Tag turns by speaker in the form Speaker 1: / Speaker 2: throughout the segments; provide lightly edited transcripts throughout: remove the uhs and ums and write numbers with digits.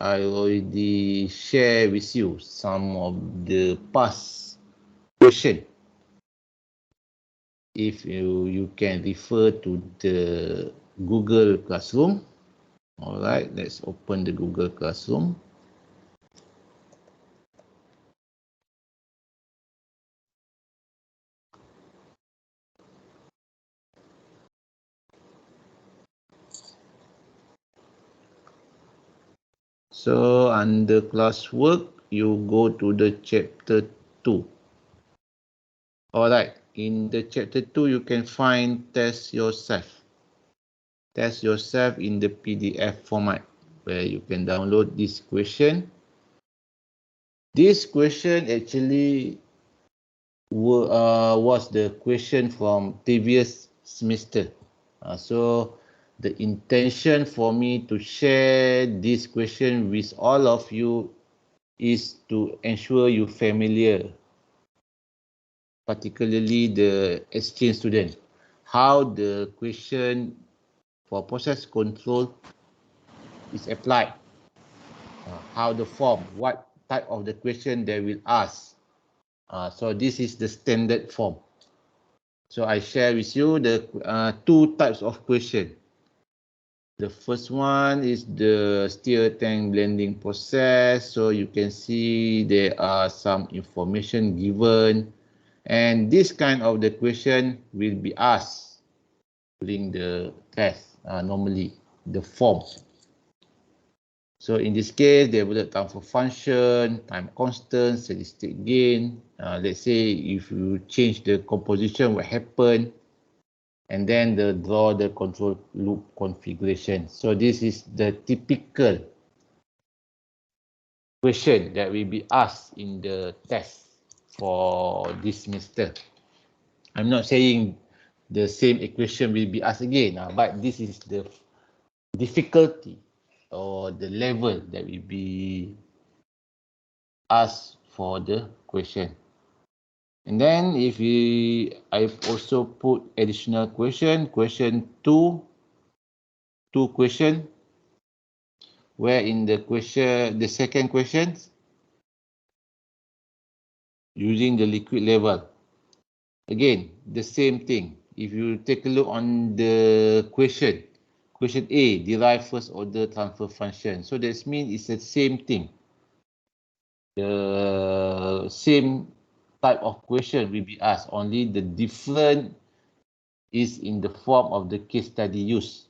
Speaker 1: I already share with you some of the past question. If you can refer to the Google Classroom. Alright, let's open the Google Classroom. So under classwork, you go to the chapter 2. Alright, in the chapter 2, you can find test yourself. Test yourself in the PDF format where you can download this question. This question actually was the question from previous semester. So the intention for me to share this question with all of you is to ensure you familiar, particularly the exchange student, how the question for process control is applied, how the form, what type of the question they will ask. So this is the standard form. So I share with you the two types of question. The first one is the stir tank blending process. So you can see there are some information given, and this kind of the question will be asked during the test, normally the form. So in this case, develop time for function, time constant, steady state gain. Let's say if you change the composition, what happen? And then draw the control loop configuration. So this is the typical question that will be asked in the test for this semester. I'm not saying the same equation will be asked again, but this is the difficulty or the level that will be asked for the question. And then if I've also put additional question 2 question, where in the second question, using the liquid level. Again, the same thing. If you take a look on the question A, derive first order transfer function. So that means it's the same thing. The same type of question will be asked, only the different is in the form of the case study used.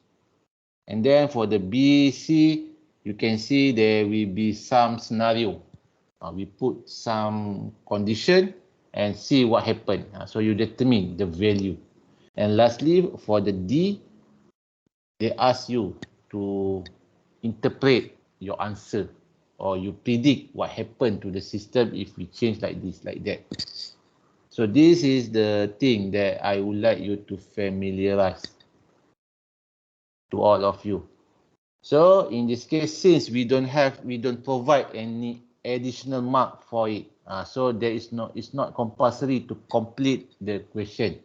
Speaker 1: And then for the B, C, you can see there will be some scenario. We put some condition and see what happened. So you determine the value. And lastly, for the D, they ask you to interpret your answer, or you predict what happened to the system if we change like this, like that. So this is the thing that I would like you to familiarize to all of you. So in this case, since we don't provide any additional mark for it, so it's not compulsory to complete the question.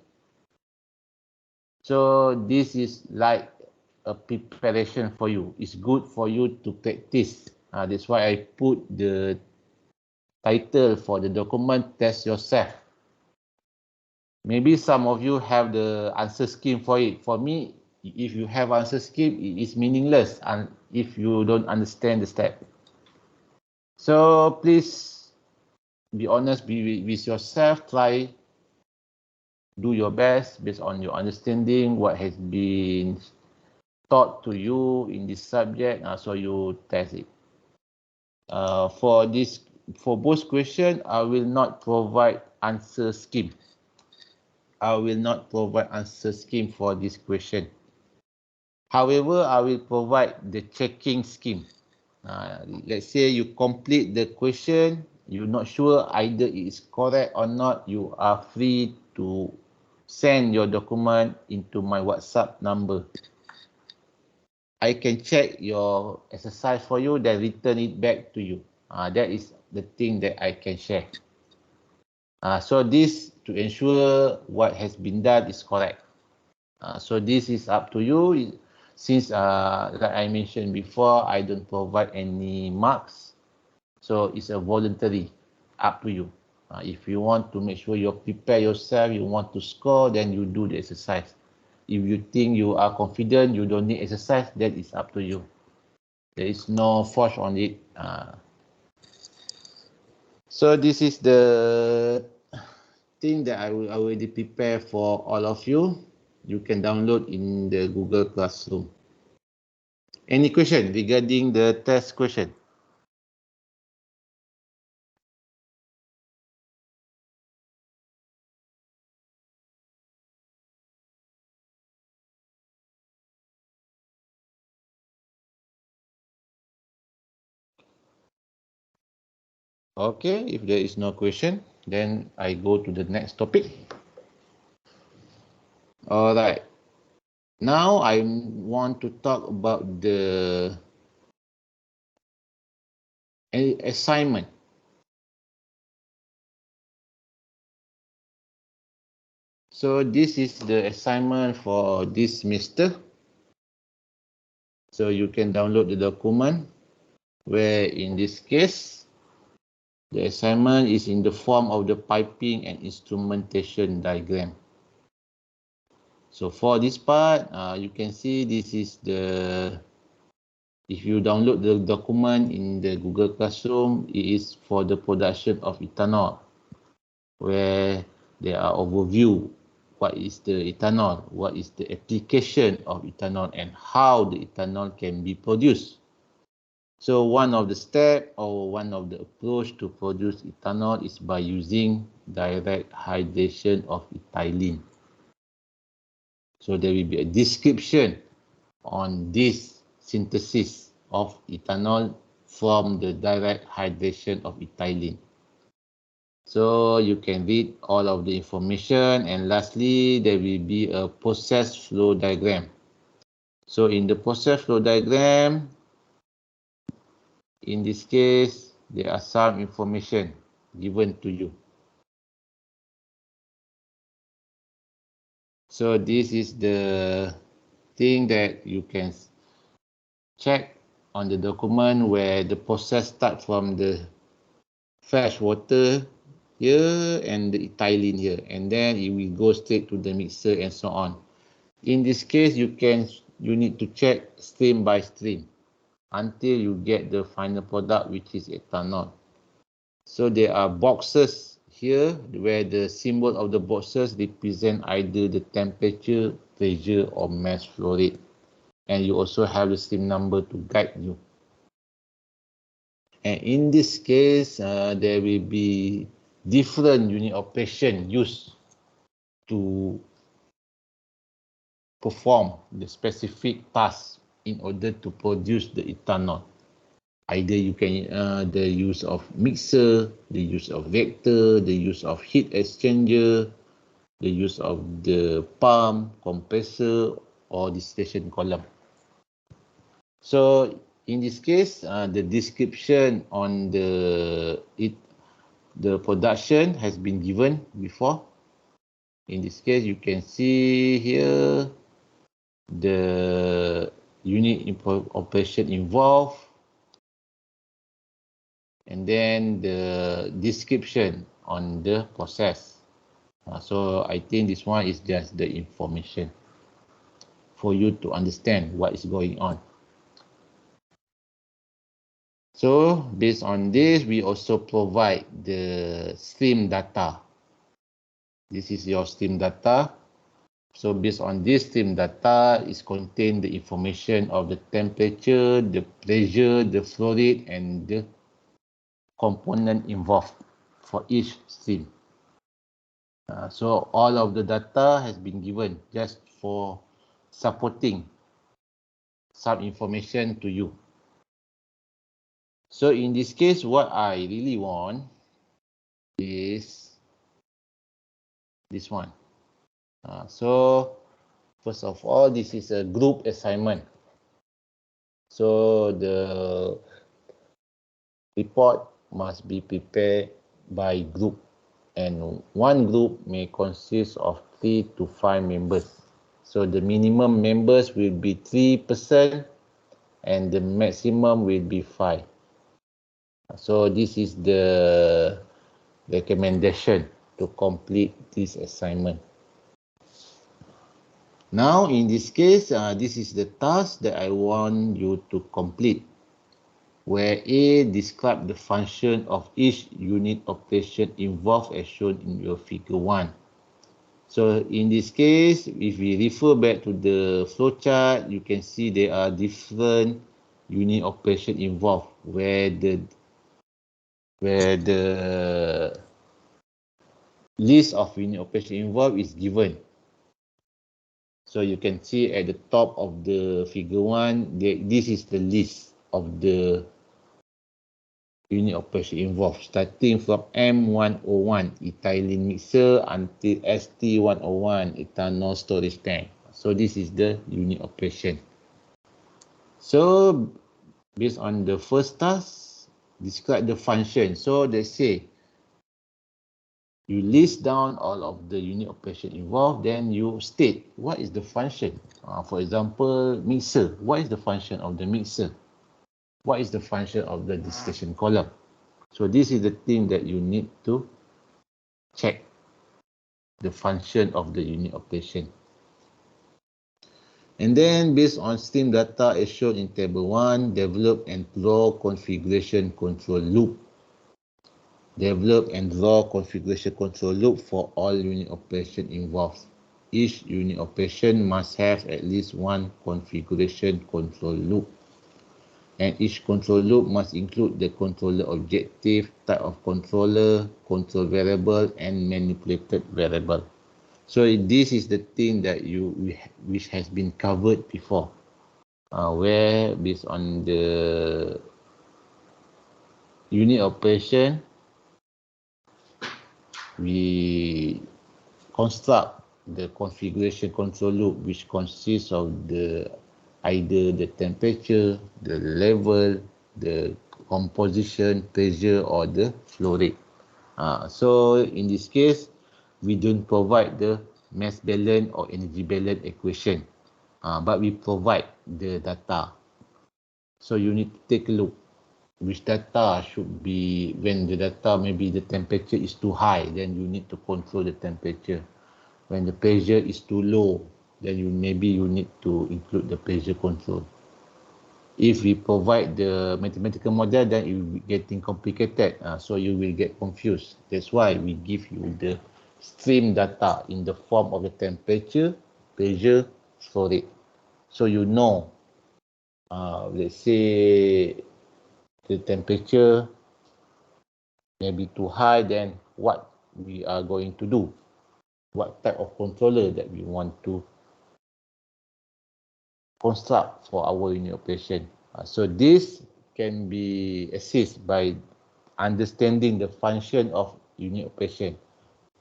Speaker 1: So this is like a preparation for you. It's good for you to practice. That's why I put the title for the document, Test Yourself. Maybe some of you have the answer scheme for it. For me, if you have answer scheme, it is meaningless and if you don't understand the step. So please be honest with yourself. Try do your best based on your understanding what has been taught to you in this subject. So you test it. For both questions, I will not provide answer scheme. I will not provide answer scheme for this question. However, I will provide the checking scheme. Let's say you complete the question, you're not sure either it is correct or not, you are free to send your document into my WhatsApp number. I can check your exercise for you, then return it back to you. That is the thing that I can share. So this to ensure what has been done is correct. So this is up to you. since like I mentioned before, I don't provide any marks, so it's a voluntary, up to you. If you want to make sure you prepare yourself, you want to score, then you do the exercise. If you think you are confident, you don't need exercise, that is up to you. There is no force on it. So this is the thing that I will already prepare for all of you. You can download in the Google Classroom. Any question regarding the test question? Okay, if there is no question, then I go to the next topic. All right. Now I want to talk about the assignment. So this is the assignment for this semester. So you can download the document, where in this case, the assignment is in the form of the piping and instrumentation diagram. So for this part, you can see this is the, if you download the document in the Google Classroom, it is for the production of ethanol, where there are overview, what is the ethanol, what is the application of ethanol, and how the ethanol can be produced. So one of the steps or one of the approach to produce ethanol is by using direct hydration of ethylene. So there will be a description on this synthesis of ethanol from the direct hydration of ethylene. So you can read all of the information, and lastly, there will be a process flow diagram. So in the process flow diagram, in this case, there are some information given to you. So this is the thing that you can check on the document, where the process starts from the fresh water here and the ethylene here, and then it will go straight to the mixer and so on. In this case, you need to check stream by stream until you get the final product, which is ethanol. So there are boxes here, where the symbol of the boxes represent either the temperature, pressure, or mass flow rate. And you also have the stream number to guide you. And in this case, there will be different unit operation used to perform the specific task in order to produce the ethanol. Either you can the use of mixer, the use of reactor, the use of heat exchanger, the use of the pump, compressor, or distillation column. So in this case, the description on the production has been given before. In this case, you can see here the unit operation involved, and then the description on the process. So I think this one is just the information for you to understand what is going on. So based on this, we also provide the stream data. This is your stream data. So based on this stream data, is contain the information of the temperature, the pressure, the flow rate, and the component involved for each stream. So all of the data has been given just for supporting some information to you. So in this case, what I really want is this one. So first of all, this is a group assignment. So the report must be prepared by group, and one group may consist of 3 to 5 members. So the minimum members will be 3% and the maximum will be 5. So this is the recommendation to complete this assignment. Now in this case, this is the task that I want you to complete, where A, describe the function of each unit operation involved as shown in your figure 1. So in this case, if we refer back to the flowchart, you can see there are different unit operation involved where the list of unit operation involved is given. So you can see at the top of the figure 1, this is the list of the unit operation involved, starting from M101 ethylene mixer until ST101 ethanol storage tank. So this is the unit operation. So based on the first task, describe the function. So they say you list down all of the unit operation involved, then you state what is the function. For example, mixer. What is the function of the mixer? What is the function of the distillation column? So this is the thing that you need to check, the function of the unit operation. And then based on stream data as shown in table 1, develop and draw configuration control loop. Develop and draw configuration control loop for all unit operation involved. Each unit operation must have at least one configuration control loop. And each control loop must include the controller objective, type of controller, control variable, and manipulated variable. So this is the thing that which has been covered before, where based on the unit operation, we construct the configuration control loop, which consists of either the temperature, the level, the composition, pressure, or the flow rate. So in this case, we don't provide the mass balance or energy balance equation, but we provide the data. So you need to take a look which data should be, when the data, maybe the temperature is too high, then you need to control the temperature. When the pressure is too low, then maybe you need to include the pressure control. If we provide the mathematical model, then it will be getting complicated, so you will get confused. That's why we give you the stream data in the form of the temperature, pressure, flow rate. So you know, let's say the temperature may be too high, then what we are going to do, what type of controller that we want to construct for our unit operation. So this can be assisted by understanding the function of unit operation.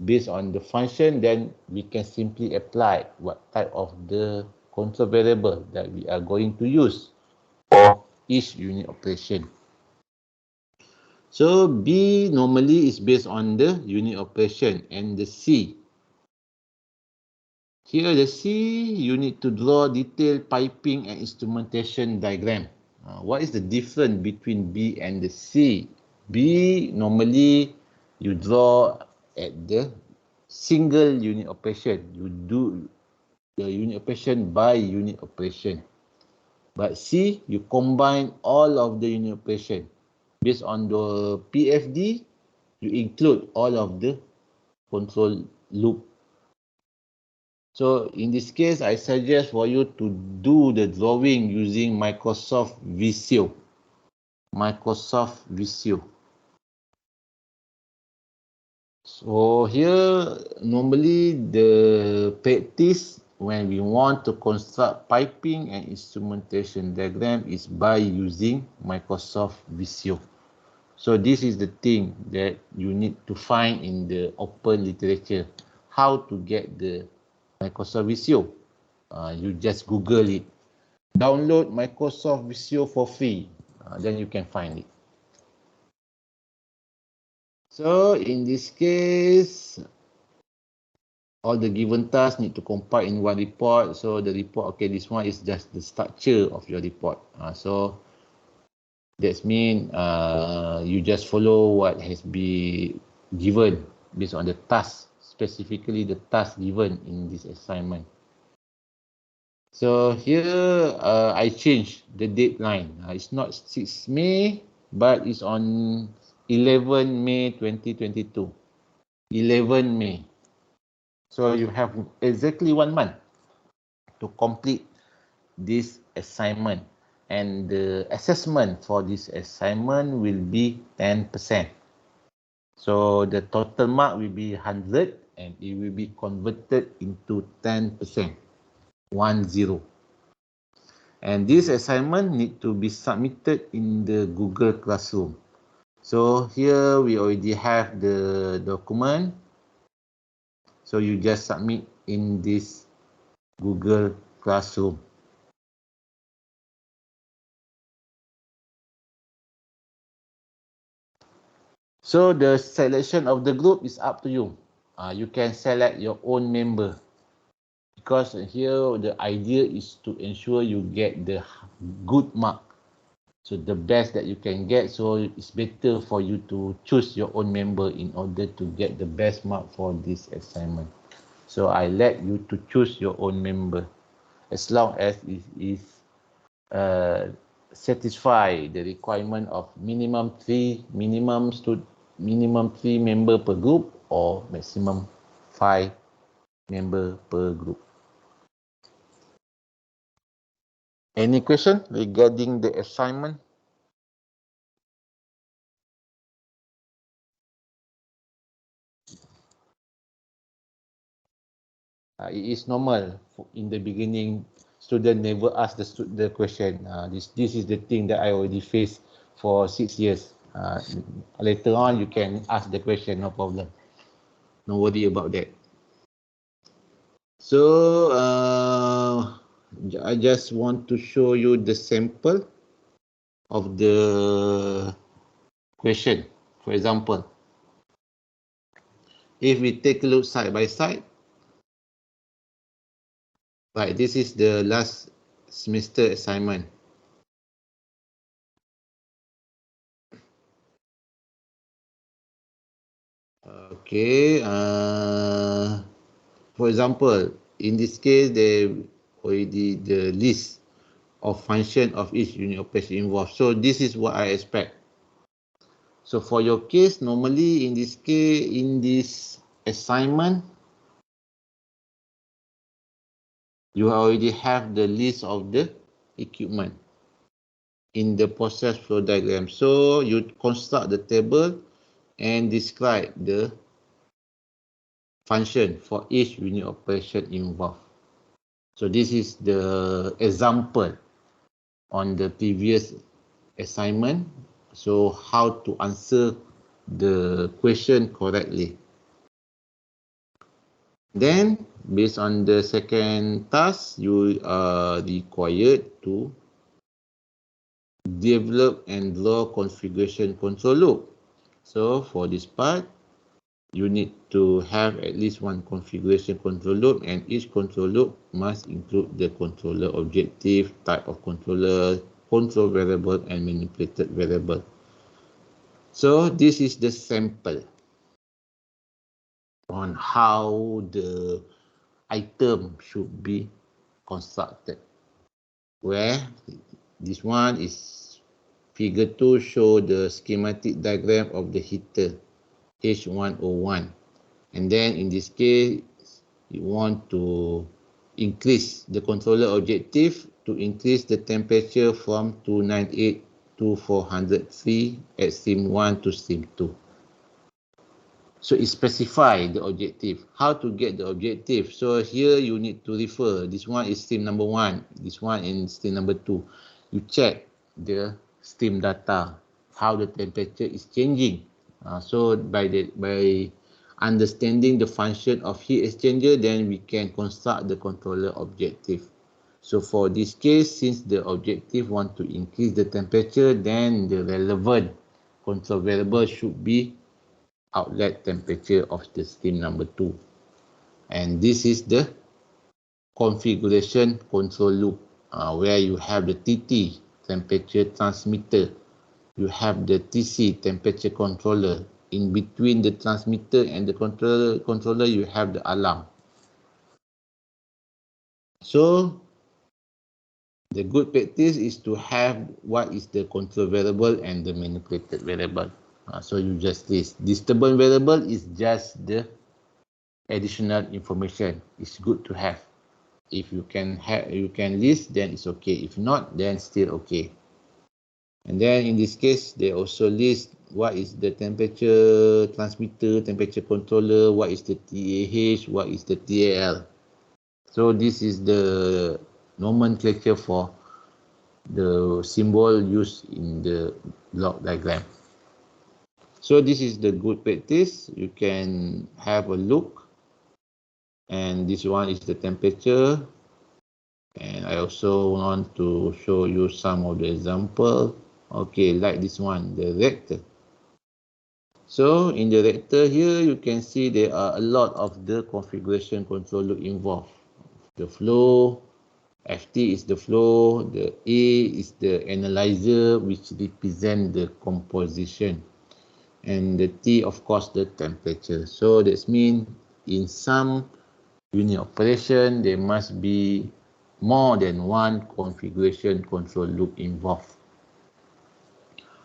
Speaker 1: Based on the function, then we can simply apply what type of the control variable that we are going to use for each unit operation. So B normally is based on the unit operation, and the C. Here the C, you need to draw detailed piping and instrumentation diagram. What is the difference between B and the C? B, normally you draw at the single unit operation. You do the unit operation by unit operation. But C, you combine all of the unit operation. Based on the PFD, you include all of the control loop. So in this case, I suggest for you to do the drawing using Microsoft Visio. Microsoft Visio. So here, normally the practice when we want to construct piping and instrumentation diagram is by using Microsoft Visio. So this is the thing that you need to find in the open literature. How to get the Microsoft Visio. You just Google it. Download Microsoft Visio for free. Then you can find it. So in this case, all the given tasks need to compile in one report. So the report, okay, this one is just the structure of your report. So that means you just follow what has been given based on the task, specifically the task given in this assignment. So here I changed the deadline. It's not 6 May, but it's on 11 May 2022. 11 May. So you have exactly 1 month to complete this assignment. And the assessment for this assignment will be 10%. So the total mark will be 100 and it will be converted into 10%. 10. And this assignment need to be submitted in the Google Classroom. So here we already have the document. So you just submit in this Google Classroom. So the selection of the group is up to you. You can select your own member. Because here the idea is to ensure you get the good mark. So the best that you can get, so it's better for you to choose your own member in order to get the best mark for this assignment. So I let you to choose your own member as long as it is satisfy the requirement of minimum three member per group or maximum 5 member per group. Any question regarding the assignment? It is normal in the beginning. Student never ask the question. This is the thing that I already faced for 6 years. Later on, you can ask the question, no problem. No worry about that. So I just want to show you the sample of the question. For example, if we take a look side by side, right, this is the last semester assignment. Okay, for example, in this case, they already the list of function of each unit operation involved. So this is what I expect. So for your case, normally in this case, in this assignment, you already have the list of the equipment in the process flow diagram. So you construct the table and describe the function for each unit operation involved. So this is the example on the previous assignment. So how to answer the question correctly. Then based on the second task, you are required to develop and draw configuration control loop. So for this part, you need to have at least one configuration control loop, and each control loop must include the controller objective, type of controller, control variable, and manipulated variable. So this is the sample on how the item should be constructed. Where this one is figure 2 show the schematic diagram of the heater H101. And then in this case, you want to increase the controller objective to increase the temperature from 298 to 403 at stream 1 to stream 2. So it specify the objective, how to get the objective. So here you need to refer, this one is stream number 1, this one is stream number 2. You check the stream data, how the temperature is changing. So by understanding the function of heat exchanger, then we can construct the controller objective. So for this case, since the objective want to increase the temperature, then the relevant control variable should be outlet temperature of the stream number 2. And this is the configuration control loop, where you have the TT, temperature transmitter. You have the TC, temperature controller. In between the transmitter and the controller, you have the alarm. So the good practice is to have what is the control variable and the manipulated variable. So you just list. Disturbance variable is just the additional information. It's good to have. If you can list, then it's okay. If not, then still okay. And then in this case, they also list what is the temperature transmitter, temperature controller, what is the TAH, what is the TAL. So this is the nomenclature for the symbol used in the block diagram. So this is the good practice. You can have a look. And this one is the temperature. And I also want to show you some of the example. Okay, like this one, the reactor. So in the reactor here, you can see there are a lot of the configuration control loop involved. The flow, FT is the flow, the A is the analyzer which represent the composition, and the T of course the temperature. So that means in some unit operation there must be more than one configuration control loop involved.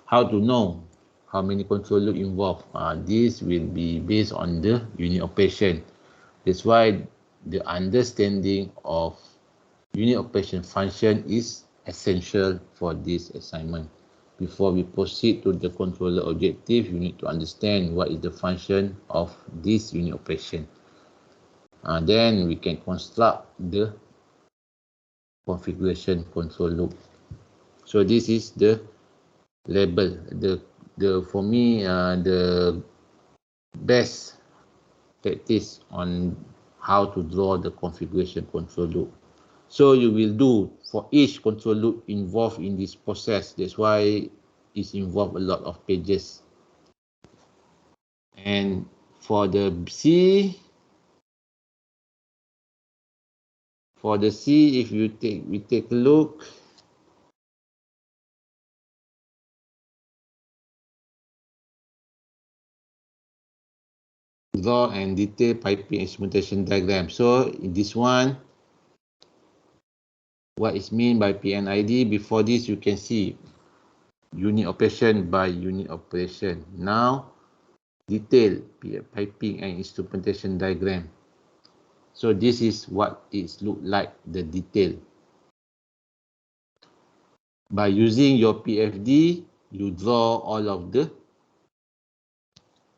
Speaker 1: How to know how many control loop involved? This will be based on the unit operation. That's why the understanding of unit operation function is essential for this assignment. Before we proceed to the controller objective, you need to understand what is the function of this unit operation. Then we can construct the configuration control loop. So this is the label. For me, the best practice on how to draw the configuration control loop. So you will do for each control loop involved in this process. That's why it's involved a lot of pages. And for the C, if we take a look, draw and detail piping instrumentation diagram. So in this one, what is mean by PNID? Before this, you can see unit operation by unit operation. Now, detail piping and instrumentation diagram. So this is what it look like, the detail. By using your PFD, you draw all of the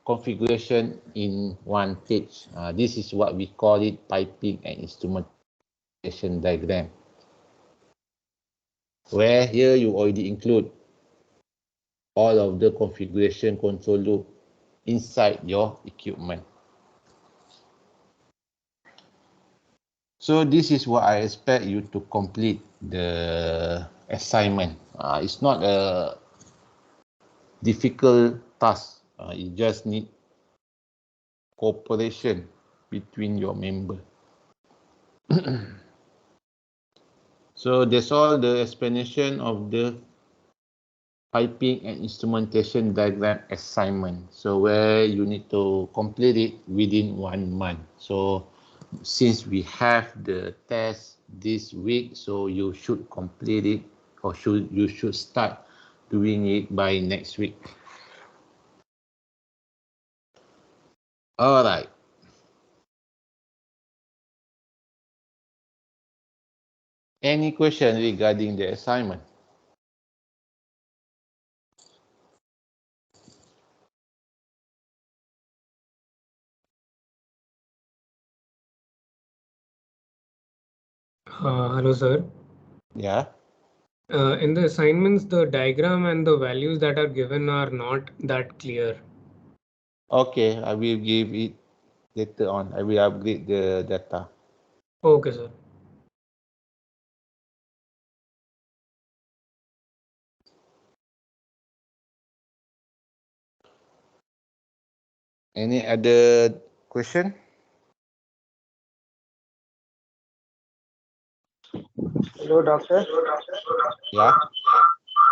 Speaker 1: configuration in one page. This is what we call it piping and instrumentation diagram. Where here you already include all of the configuration control loop inside your equipment. So this is what I expect you to complete the assignment. It's not a difficult task. You just need cooperation between your member. So that's all the explanation of the piping and instrumentation diagram assignment. So where you need to complete it within 1 month. So since we have the test this week, so you should complete it, or you should start doing it by next week. All right. Any question regarding the assignment?
Speaker 2: Hello, sir.
Speaker 1: Yeah.
Speaker 2: In the assignments, the diagram and the values that are given are not that clear.
Speaker 1: Okay, I will give it later on. I will upgrade the data.
Speaker 2: Okay, sir.
Speaker 1: Any other question?
Speaker 3: Hello, doctor.
Speaker 1: Yeah.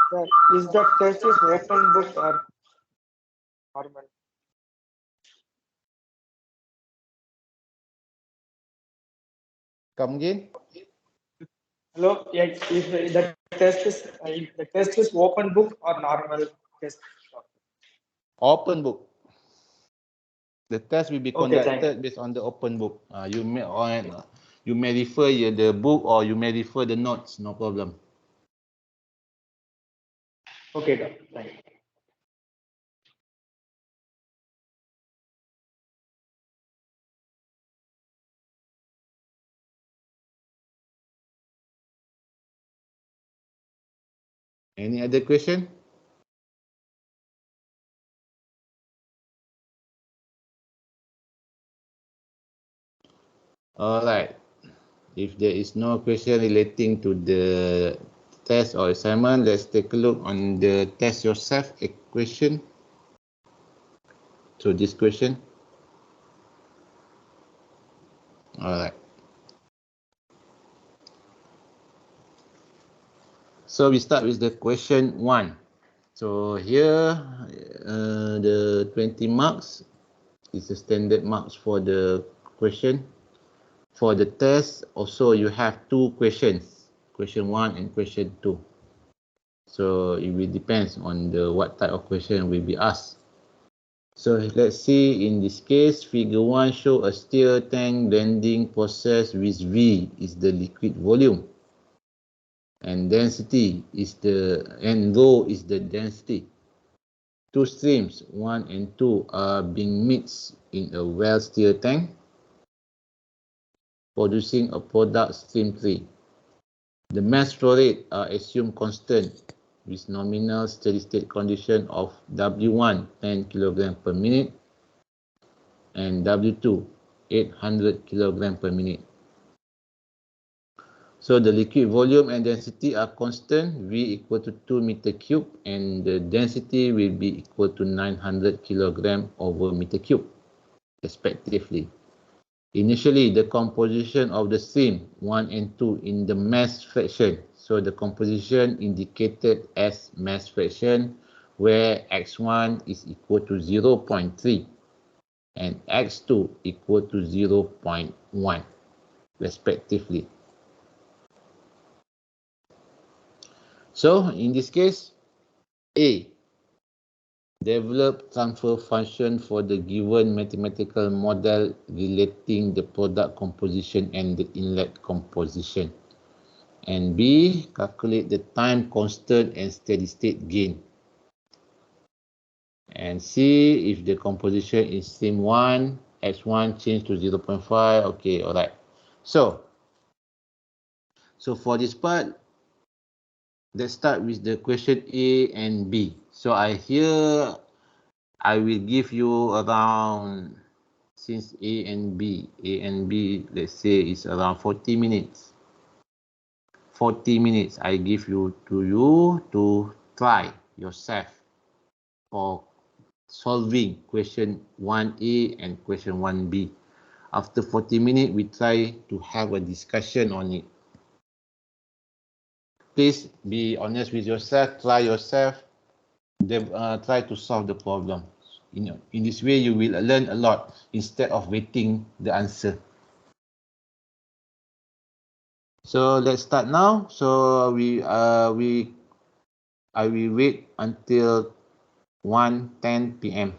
Speaker 3: Sir, is the test is open book or normal?
Speaker 1: Come again.
Speaker 3: Hello, yes, if the test is open book or normal test?
Speaker 1: Open book. The test will be
Speaker 3: Okay, thank you.
Speaker 1: conducted based on the open book. You may refer the book or you may refer the notes. No problem.
Speaker 3: Okay, doctor, thank you.
Speaker 1: Any other question? All right. If there is no question relating to the test or assignment, let's take a look on the test yourself question. So this question. All right. So we start with the question 1. So here, the 20 marks is the standard marks for the question. For the test, also you have two questions, question 1 and question 2. So it will depends on the what type of question will be asked. So let's see, in this case, figure 1 show a steel tank blending process with V is the liquid volume and density is and rho is the density. Two streams 1 and 2 are being mixed in a well steel tank, producing a product stream 3. The mass flow rate are assumed constant with nominal steady state condition of W1 10 kg per minute and W2 800 kg per minute. So the liquid volume and density are constant, V equal to 2 meter cube, and the density will be equal to 900 kg over meter cube, respectively. Initially, the composition of the stream 1 and 2 in the mass fraction. So the composition indicated as mass fraction, where x1 is equal to 0.3 and x2 equal to 0.1, respectively. So in this case, A, develop transfer function for the given mathematical model relating the product composition and the inlet composition. And B, calculate the time constant and steady state gain. And C, if the composition is stream 1, x1 change to 0.5. Okay, all right. So for this part, let's start with the question A and B. So I will give you around, since A and B, let's say is around 40 minutes. 40 minutes I give you to try yourself for solving question 1A and question 1B. After 40 minutes, we try to have a discussion on it. Please be honest with yourself, try yourself, try to solve the problem. In this way, you will learn a lot instead of waiting the answer. So let's start now. So I will wait until 1:10 p.m.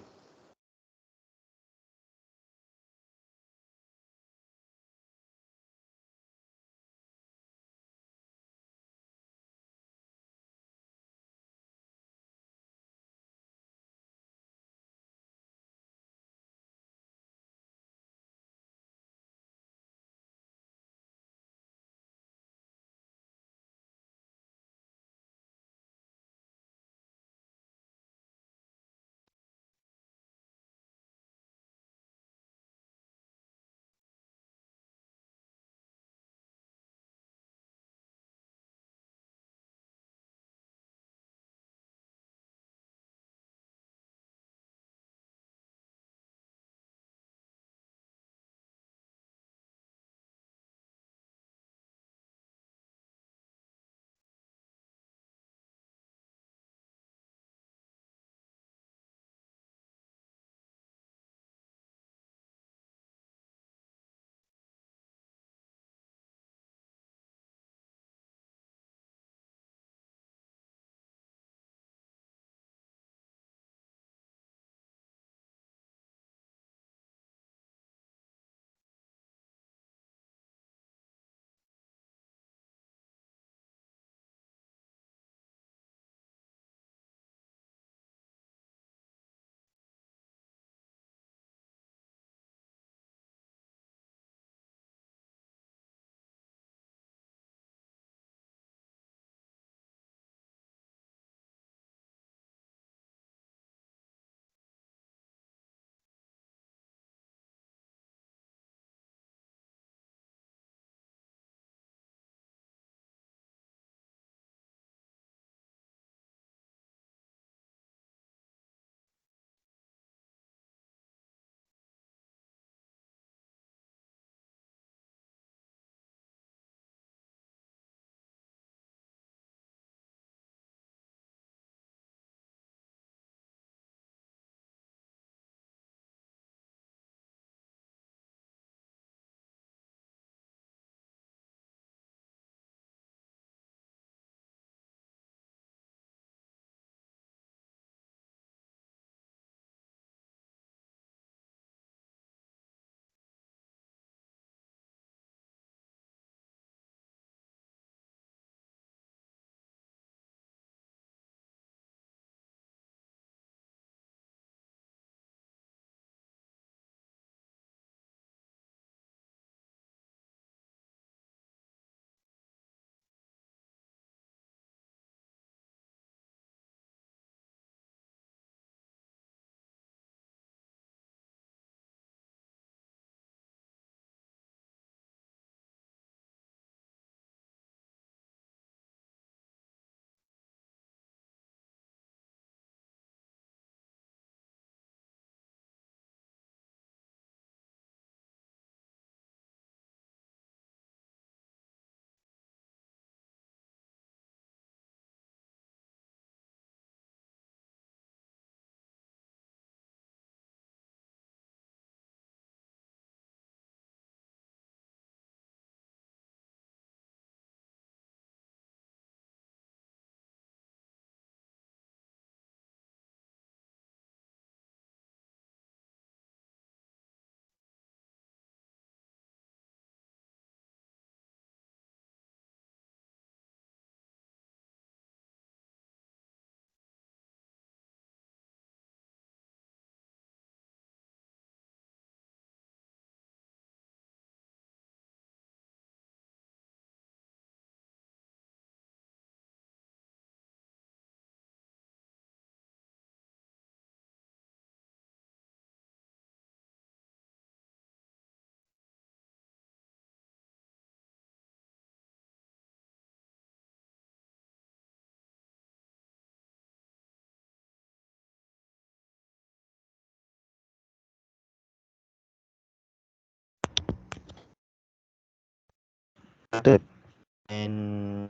Speaker 4: and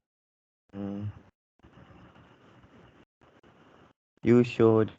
Speaker 4: you showed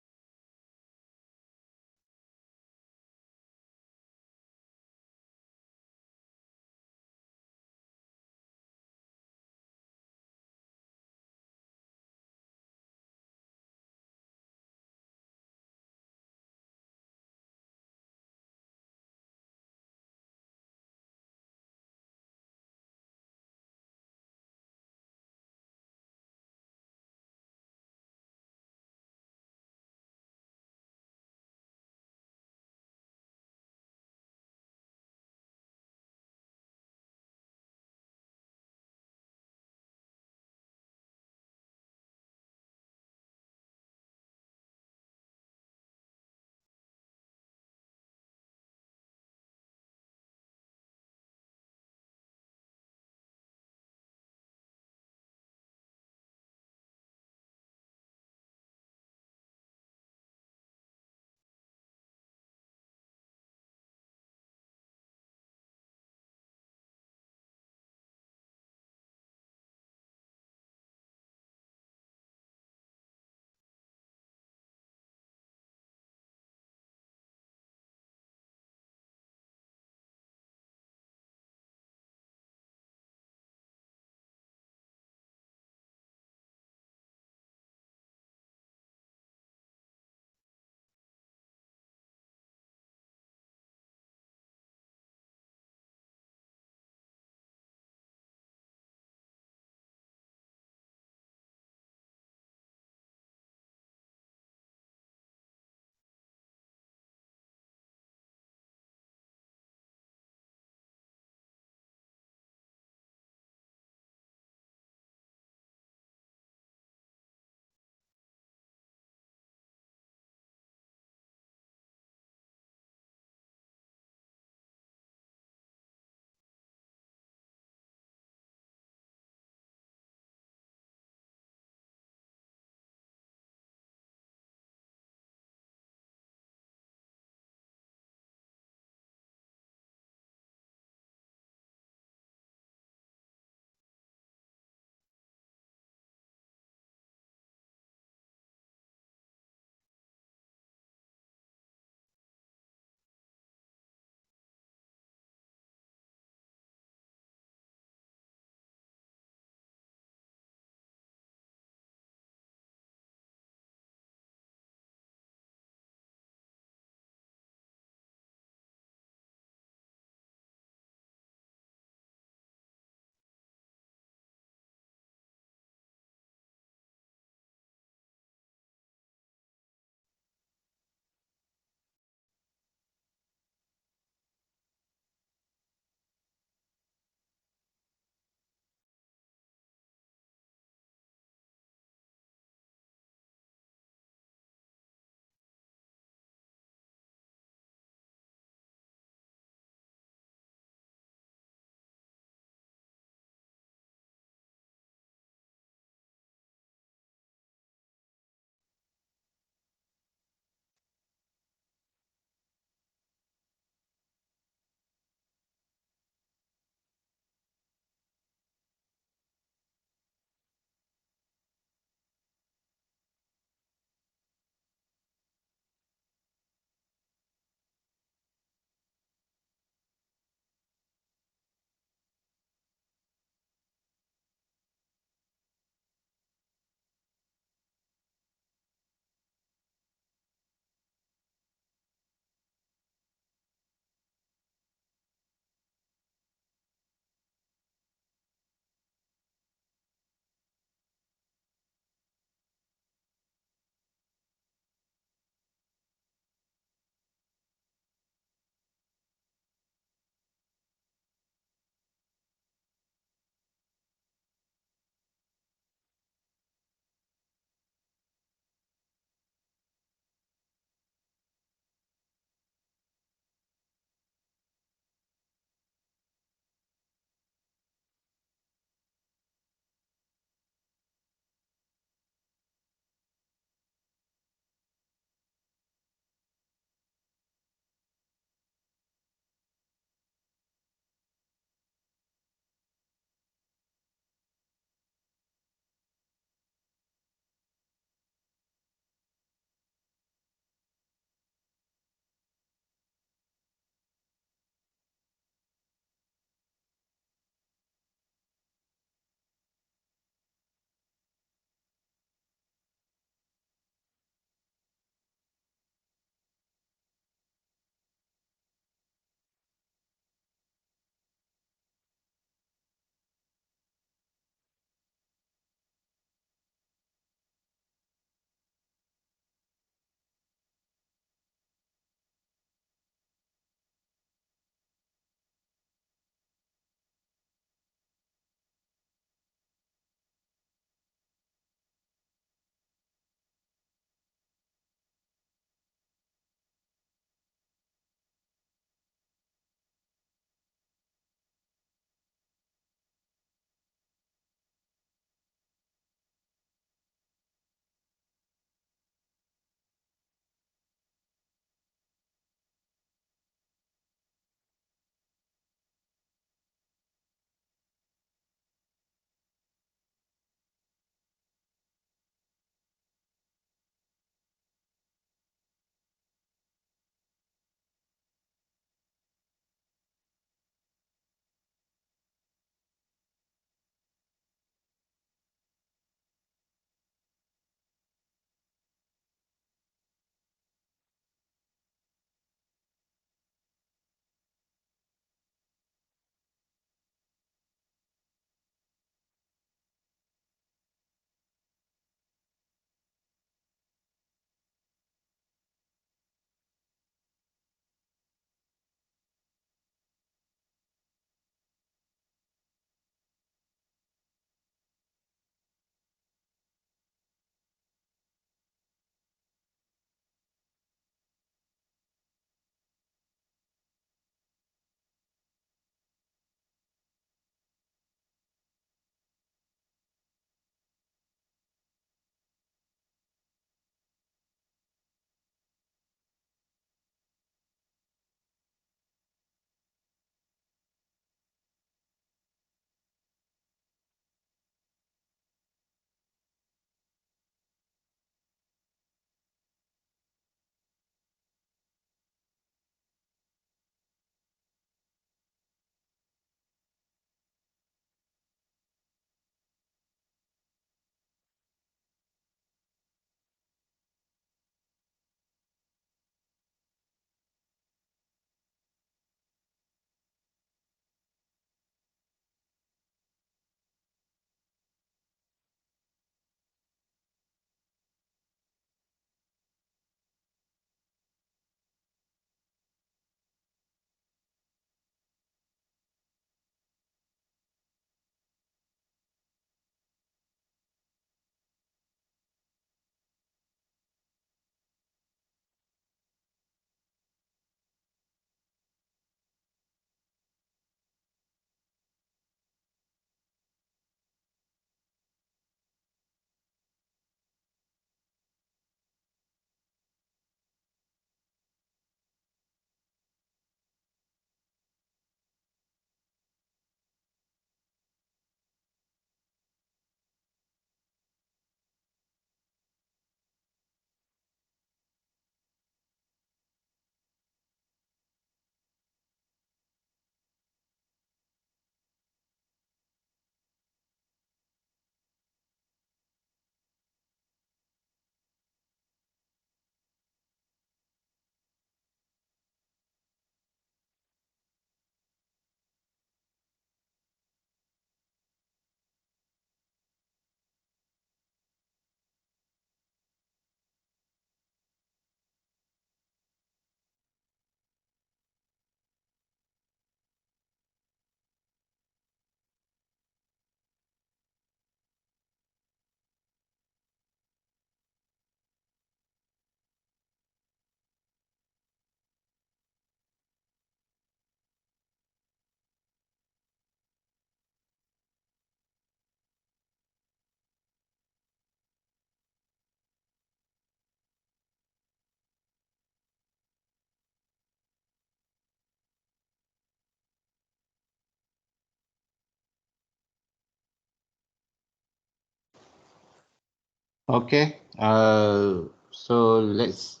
Speaker 1: Okay. So let's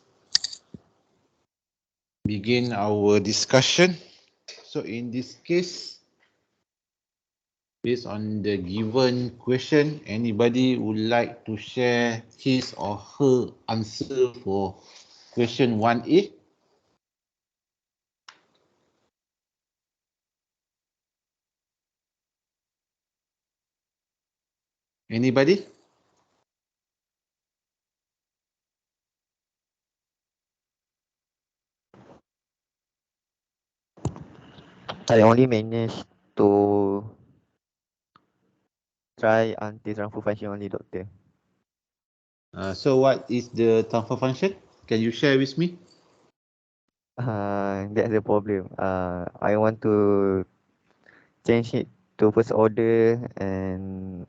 Speaker 1: begin our discussion. So in this case, based on the given question, anybody would like to share his or her answer for question 1A? Anybody?
Speaker 4: I only managed to try anti-transfer function only, doctor.
Speaker 1: So what is the transfer function? Can you share with me?
Speaker 4: That's the problem. I want to change it to first order and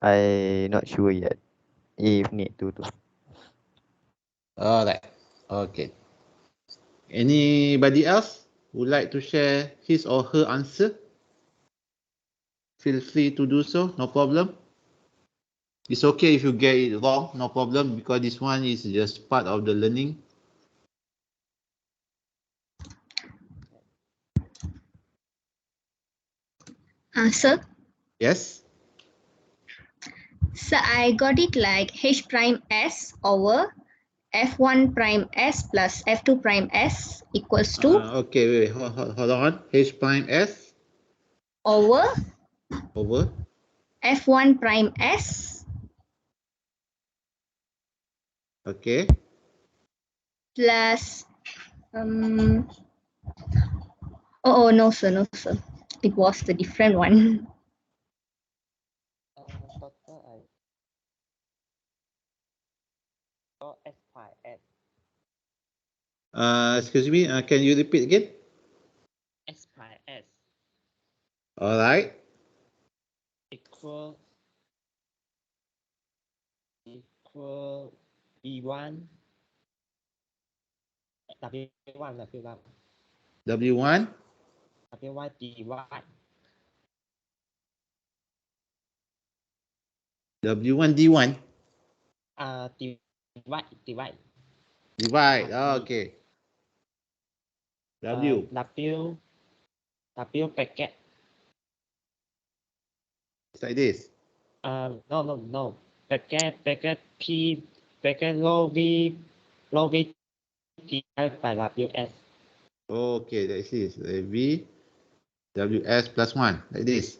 Speaker 4: I not sure yet if need to.
Speaker 1: Alright. Okay. Anybody else would like to share his or her answer? Feel free to do so, no problem. It's okay if you get it wrong, no problem, because this one is just part of the learning.
Speaker 5: Sir,
Speaker 1: Yes?
Speaker 5: so I got it like H prime S over F1 prime S plus F2 prime S equals to
Speaker 1: Okay, wait, hold on. H prime S
Speaker 5: over
Speaker 1: over,
Speaker 5: F1 prime S
Speaker 1: okay.
Speaker 5: plus oh no sir, no sir. It was the different one.
Speaker 4: Doctor, I got S5S.
Speaker 1: Excuse me, can you repeat again?
Speaker 4: S5S
Speaker 1: Alright.
Speaker 4: equal B1 W1
Speaker 1: W1,
Speaker 4: W1 DY
Speaker 1: W1 D1,
Speaker 4: divide
Speaker 1: divide. Okay. W,
Speaker 4: W packet
Speaker 1: it's like this.
Speaker 4: no packet P packet low V divided by WS
Speaker 1: Okay, that is V, WS plus 1, like this.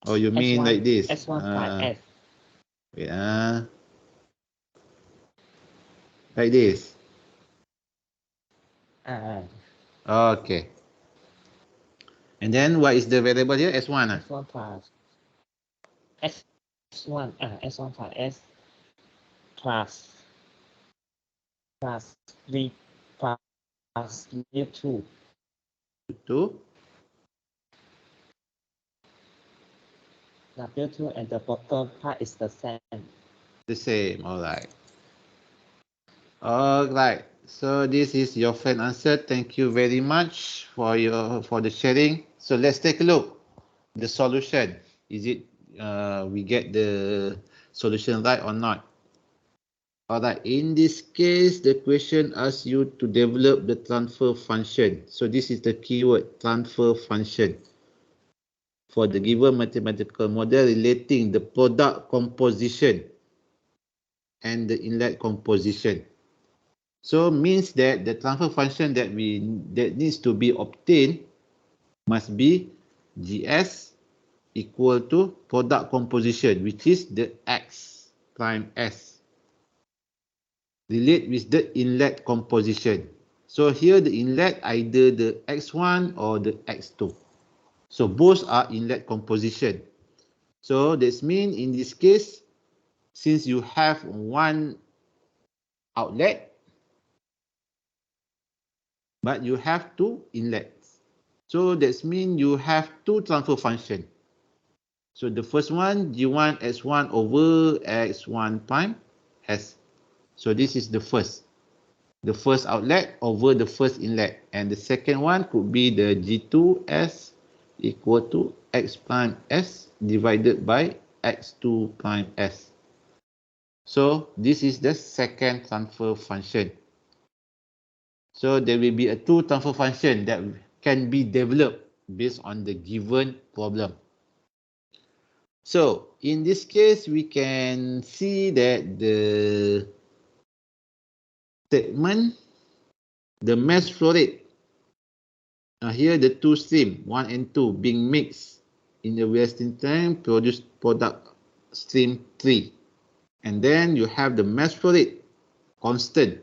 Speaker 1: Oh, you mean
Speaker 4: S1
Speaker 1: like this?
Speaker 4: S1 by S
Speaker 1: Wait, like this. Okay. And then what is the variable here? S1.
Speaker 4: S1 plus S1 S1 plus S plus V plus U2
Speaker 1: 2.
Speaker 4: W2 and the bottom part is the same.
Speaker 1: The same. Alright. Alright. So this is your friend answer. Thank you very much for the sharing. So let's take a look. The solution. Is it we get the solution right or not? Alright. In this case, the question asks you to develop the transfer function. So this is the keyword, transfer function, for the given mathematical model relating the product composition and the inlet composition. So means that the transfer function that needs to be obtained must be GS equal to product composition, which is the X prime S, relate with the inlet composition. So here the inlet either the X1 or the X2. So both are inlet composition. So this means in this case, since you have one outlet, but you have two inlets. So that means you have two transfer function. So the first one, G1 S1 over X1 prime S. So this is the first outlet over the first inlet. And the second one could be the G2 S equal to x prime s divided by x2 prime s. So this is the second transfer function. So there will be a two transfer function that can be developed based on the given problem. So in this case, we can see that the statement, the mass flow rate, here the two stream 1 and 2 being mixed in the wasting time produce product stream 3, and then you have the mass flow rate constant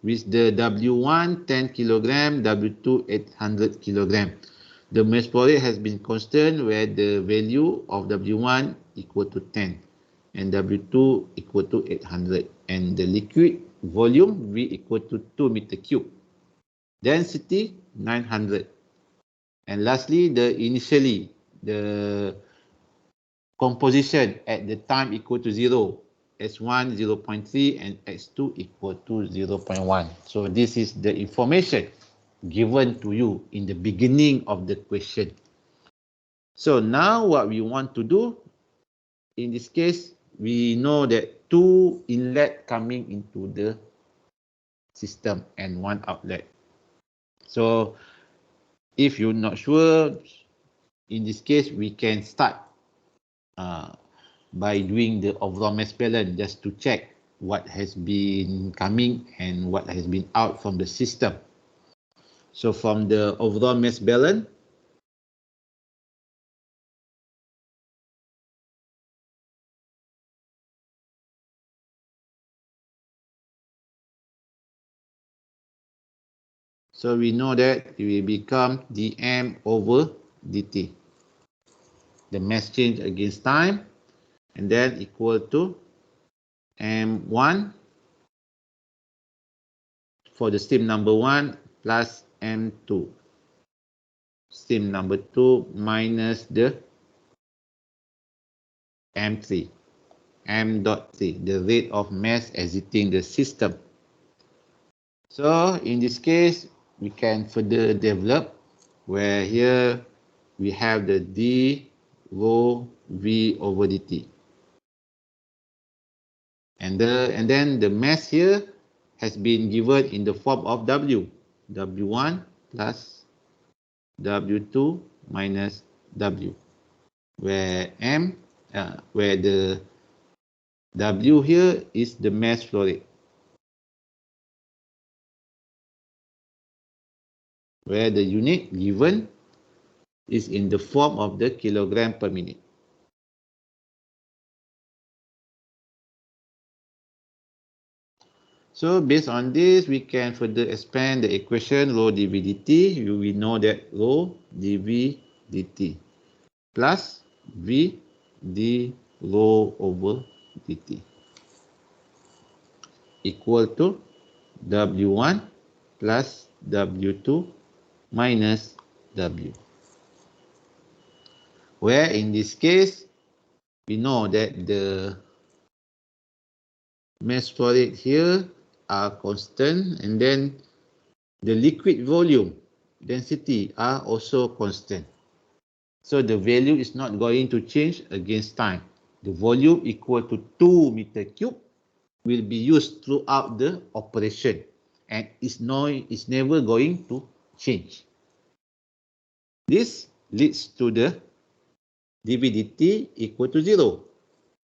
Speaker 1: with the W1 10 kg, W2 800 kg. The mass flow rate has been constant where the value of W1 equal to 10 and W2 equal to 800, and the liquid volume V equal to 2 meter cube. Density 900. And lastly, initially the composition at the time equal to 0. S1 0.3 and S2 equal to 0.1. So this is the information given to you in the beginning of the question. So now what we want to do, in this case, we know that two inlet coming into the system and one outlet. So if you're not sure, in this case, we can start by doing the overall mass balance just to check what has been coming and what has been out from the system. So from the overall mass balance, so we know that it will become dm over dt, the mass change against time, and then equal to m1 for the stream number 1 plus m2, stream number 2 minus the m3, m.3, the rate of mass exiting the system. So in this case, we can further develop where here we have the d rho v over dt. And then the mass here has been given in the form of W. W1 plus W2 minus W. Where where the W here is the mass flow rate. Where the unit given is in the form of the kilogram per minute. So based on this, we can further expand the equation rho dv dt. We know that rho dv dt plus v d rho over dt equal to W1 plus W2 minus W. Where in this case, we know that the mass flow rate here are constant, and then the liquid volume density are also constant. So the value is not going to change against time. The volume equal to 2 meter cube will be used throughout the operation and is never going to change. This leads to the dV/dt equal to 0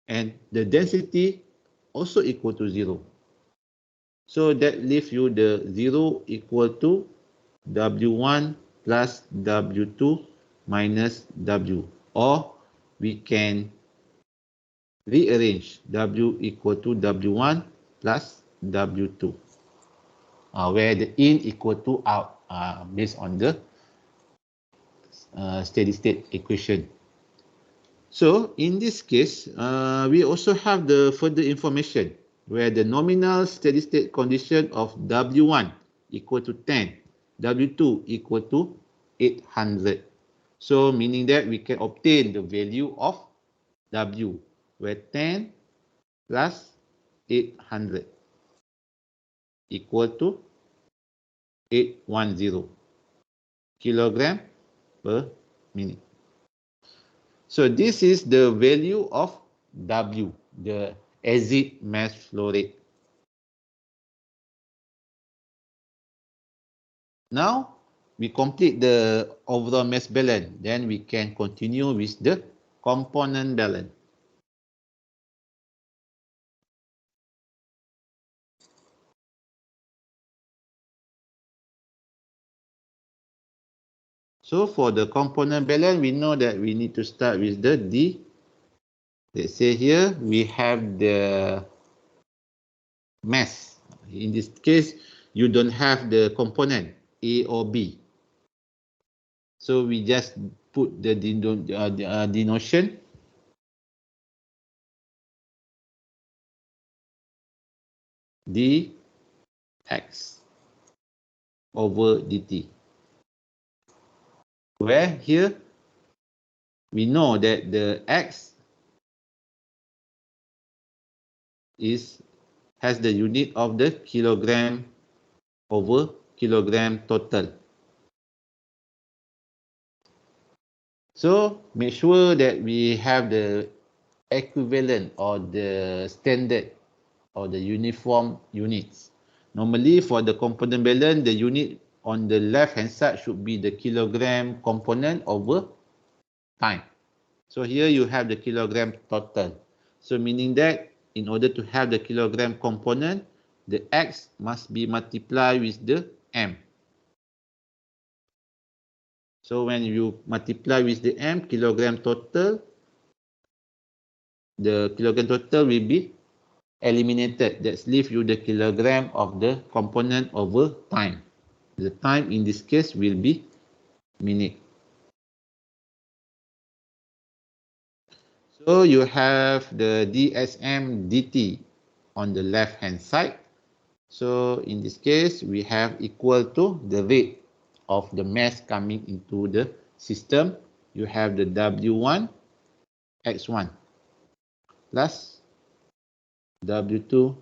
Speaker 1: and the density also equal to 0. So that leaves you the 0 equal to W1 plus W2 minus W, or we can rearrange W equal to W1 plus W2, where the in equal to out based on the steady state equation. So in this case, we also have the further information where the nominal steady state condition of W1 equal to 10, W2 equal to 800. So meaning that we can obtain the value of W, where 10 plus 800 equal to 810 kilogram per minute. So this is the value of W, the exit mass flow rate. Now we complete the overall mass balance, then we can continue with the component balance. So for the component balance, we know that we need to start with the D. Let's say here we have the mass. In this case, you don't have the component A or B. So we just put the denotation dx over dt. Where here we know that the x has the unit of the kilogram over kilogram total. So make sure that we have the equivalent or the standard or the uniform units. Normally for the component balance, the unit on the left hand side should be the kilogram component over time. So here you have the kilogram total. So meaning that in order to have the kilogram component, the x must be multiplied with the m. So when you multiply with the m, kilogram total, the kilogram total will be eliminated. That's leave you the kilogram of the component over time. The time in this case will be minute. So you have the dsm dt on the left hand side. So in this case, we have equal to the rate of the mass coming into the system. You have the W1 X1 plus W2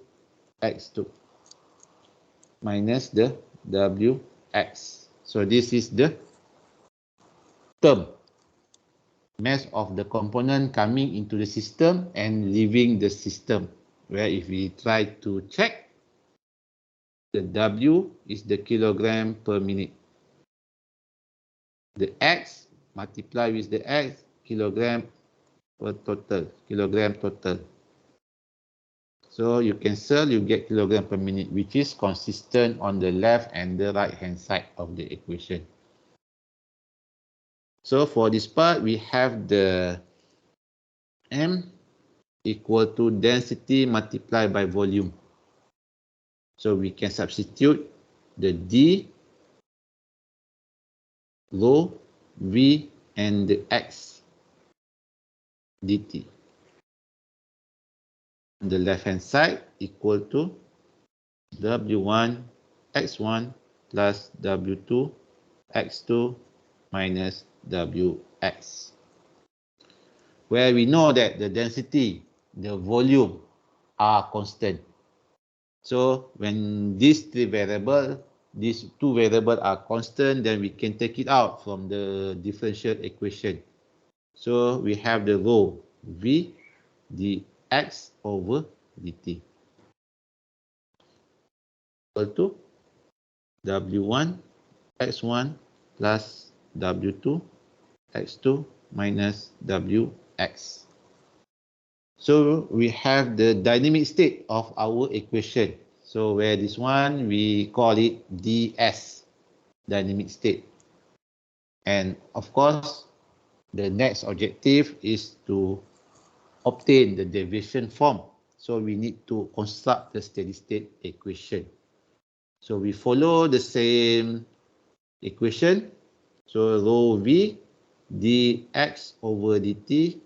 Speaker 1: X2 minus the Wx. So this is the term mass of the component coming into the system and leaving the system. Where if we try to check, the W is the kilogram per minute. The X multiply with the X, kilogram per total, kilogram total. So you cancel, you get kilogram per minute, which is consistent on the left and the right hand side of the equation. So for this part, we have the M equal to density multiplied by volume. So we can substitute the D, rho, V, and the X dt. On the left hand side equal to W1 X1 plus W2 X2 minus Wx. Where we know that the density, the volume are constant. So when these two variables are constant, then we can take it out from the differential equation. So we have the rho V dx over dt equal to W1 X1 plus W2 X2 minus Wx. So we have the dynamic state of our equation. So where this one, we call it ds, dynamic state. And of course, the next objective is to obtain the deviation form. So we need to construct the steady state equation. So we follow the same equation. So rho v dx over dt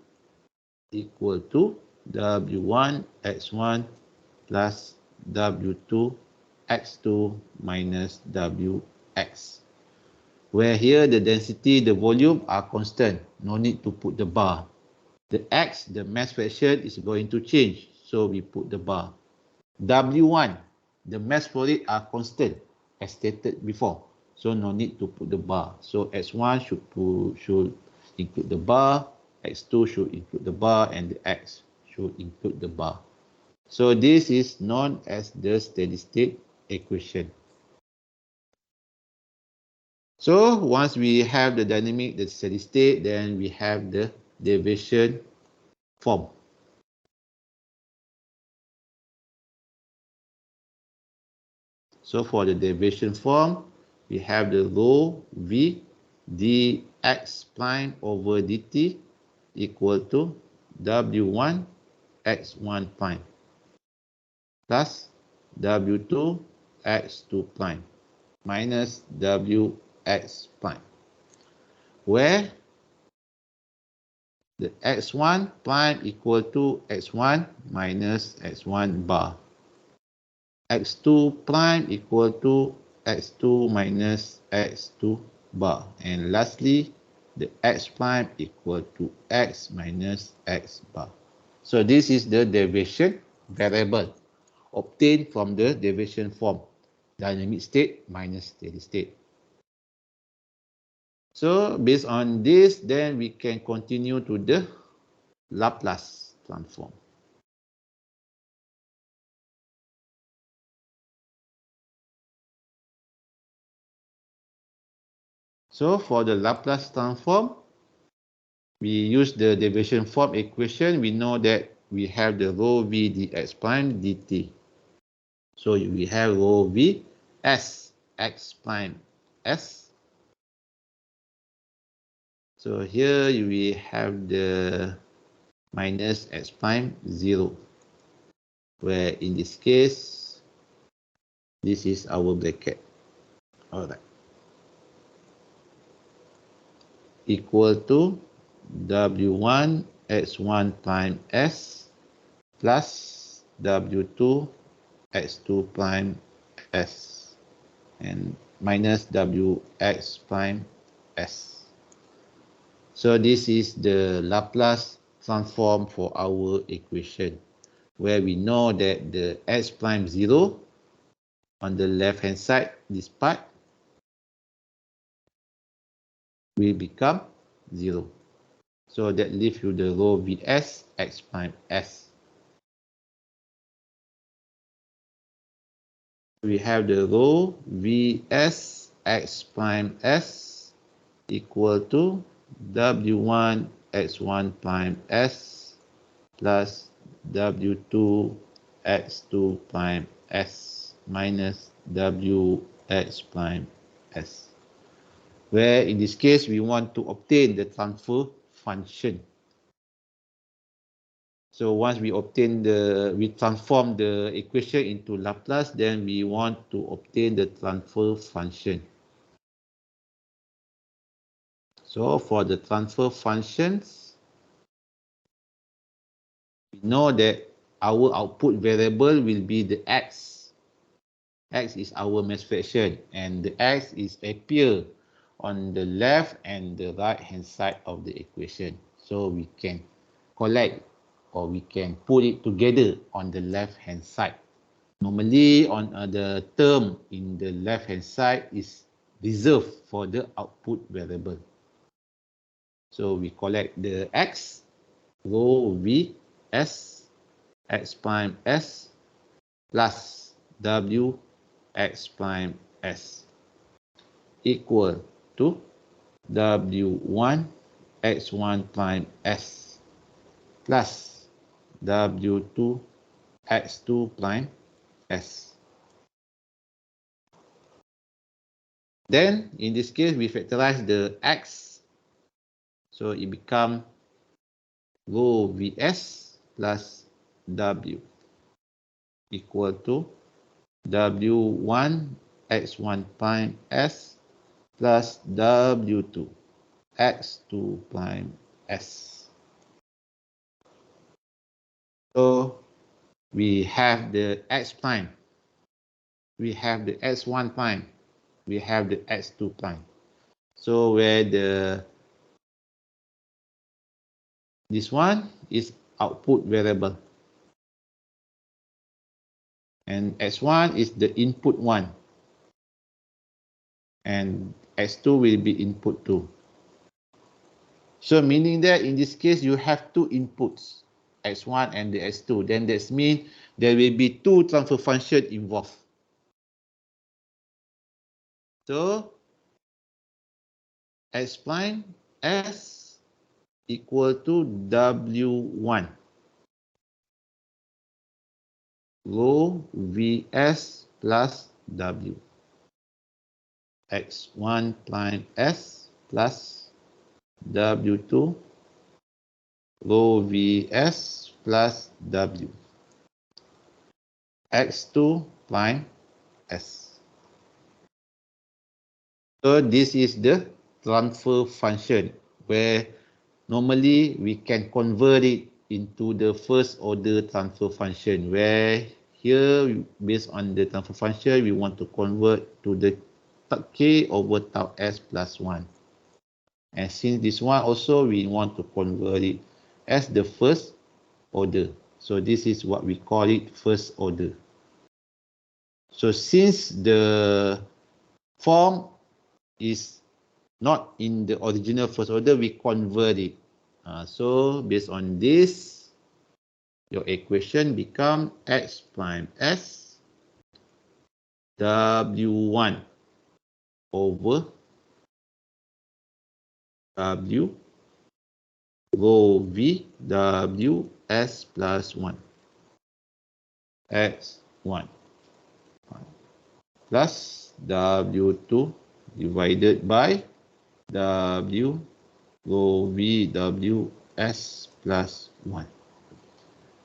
Speaker 1: equal to W1 X1 plus W2 X2 minus Wx. Where here the density, the volume are constant. No need to put the bar. The X, the mass fraction is going to change. So we put the bar. W1, the mass flow rate are constant as stated before. So no need to put the bar. So X1 should include the bar. x2 should include the bar, and the x should include the bar. So this is known as the steady state equation. So once we have the dynamic, the steady state, then we have the derivation form. So for the derivation form, we have the rho v dx prime over dt equal to w1 x1 prime plus w2 x2 prime minus wx prime, where the x1 prime equal to x1 minus x1 bar, x2 prime equal to x2 minus x2 bar, and lastly the x prime equal to x minus x bar. So this is the derivation variable obtained from the derivation form, dynamic state minus steady state. So based on this, then we can continue to the Laplace transform. So for the Laplace transform, we use the derivation form equation. We know that we have the rho v dx prime dt. So we have rho v s x prime s. So here we have the minus x prime 0, where in this case, this is our bracket. Alright. Equal to w1 x1 prime s plus w2 x2 prime s and minus wx prime s. So this is the Laplace transform for our equation, where we know that the x prime 0 on the left hand side, this part will become 0. So that leaves you the rho vs x prime s. We have the rho vs x prime s equal to w1 x1 prime s plus w2 x2 prime s minus wx prime s, where in this case we want to obtain the transfer function. So once we transform the equation into Laplace, then we want to obtain the transfer function. So for the transfer functions, we know that our output variable will be the x. X is our mass fraction, and the x is appear on the left and the right hand side of the equation. So we can collect, or we can put it together on the left hand side. Normally on the term in the left hand side is reserved for the output variable. So we collect the x, rho v s x prime s plus w x prime s equal to w1 x1 prime s plus w2 x2 prime s. Then in this case we factorize the x, so it becomes rho vs plus w equal to w1 x1 prime s plus w2 x2 prime s. So we have the x prime, we have the x1 prime, we have the x2 prime. So where this one is output variable, and x1 is the input one, and x2 will be input 2. So meaning that in this case, you have two inputs, x1 and the x2. Then that means there will be two transfer function involved. So x prime s equal to w1 rho vs plus w. x1 prime s plus w2 rho vs plus w. x2 prime s. So this is the transfer function where normally we can convert it into the first order transfer function, where here based on the transfer function we want to convert to the k over tau s plus 1. And since this one also we want to convert it as the first order. So this is what we call it first order. So since the form is not in the original first order, we convert it. So based on this, your equation become x prime s w1 over w rho v w s plus 1 x1 plus w2 divided by w rho v w s plus 1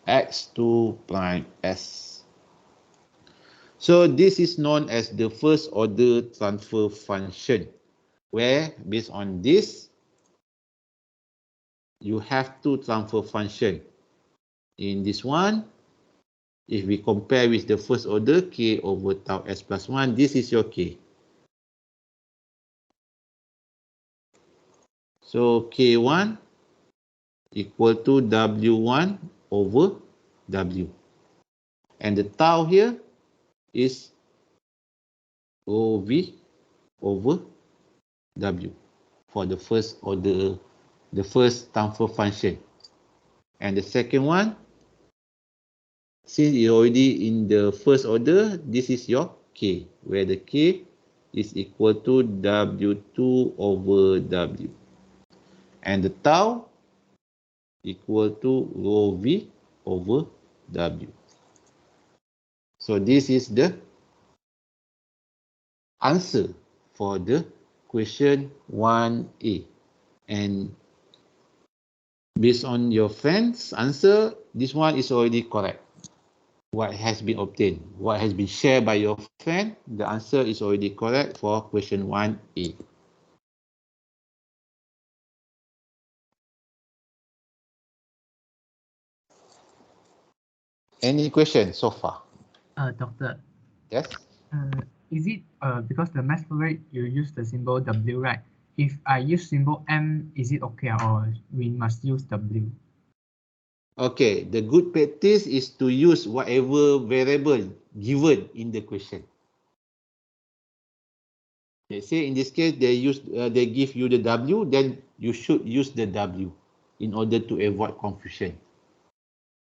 Speaker 1: x2 prime s. So this is known as the first order transfer function, where based on this you have two transfer function. In this one, if we compare with the first order k over tau s plus 1, this is your k. So k1 equal to w1 over w. And the tau here is rho v over w for the first order, the first transfer function. And the second one, since it's already in the first order, this is your k, where the k is equal to w2 over w. And the tau equal to rho v over w. So this is the answer for the question 1A. And based on your friend's answer, this one is already correct. What has been obtained, what has been shared by your friend, the answer is already correct for question 1A. Any question so far?
Speaker 6: Doctor,
Speaker 1: Yes?
Speaker 6: is it because the math rate you use the symbol W, right? If I use symbol M, is it okay, or we must use W?
Speaker 1: Okay, the good practice is to use whatever variable given in the question. Let's say in this case they give you the W, then you should use the W in order to avoid confusion.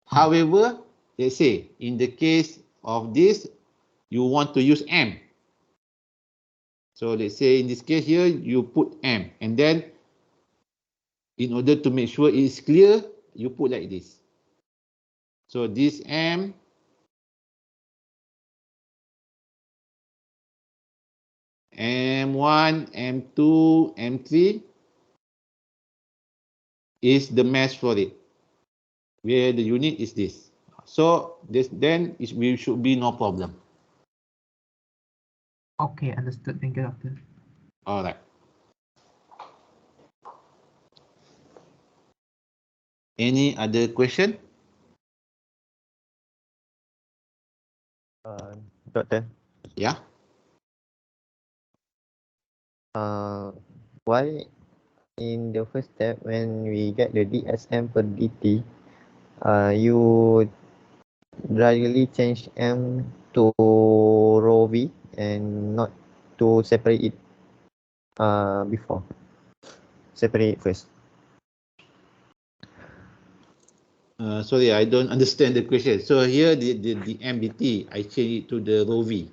Speaker 1: However, let's say in the case of this, you want to use M. So let's say in this case here, you put M, and then in order to make sure it's clear, you put like this. So this M M1, M2, M3 is the mesh for it, where the unit is this. So this then we should be no problem.
Speaker 6: Okay, understood. Thank you, Doctor.
Speaker 1: All right. Any other question?
Speaker 4: Doctor,
Speaker 1: Yeah.
Speaker 4: why in the first step when we get the DSM per dt, you gradually change M to rho v and not to separate it before. Separate it first.
Speaker 1: Sorry, I don't understand the question. So here the MDT, I change it to the rho V.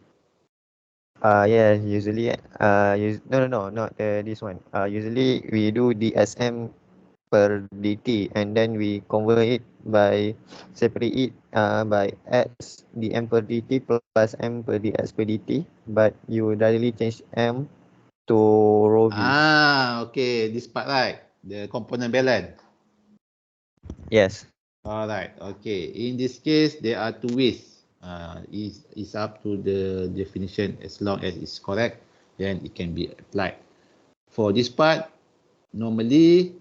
Speaker 4: Yeah, usually no, not this one. Usually we do DSM per dt and then we convert it by separate it by x dm per dt plus m per dx per dt, but you directly change m to rho v.
Speaker 1: Okay, this part right, the component balance.
Speaker 4: Yes.
Speaker 1: All right, okay. In this case, there are two ways. Is up to the definition. As long as it's correct, then it can be applied. For this part, normally,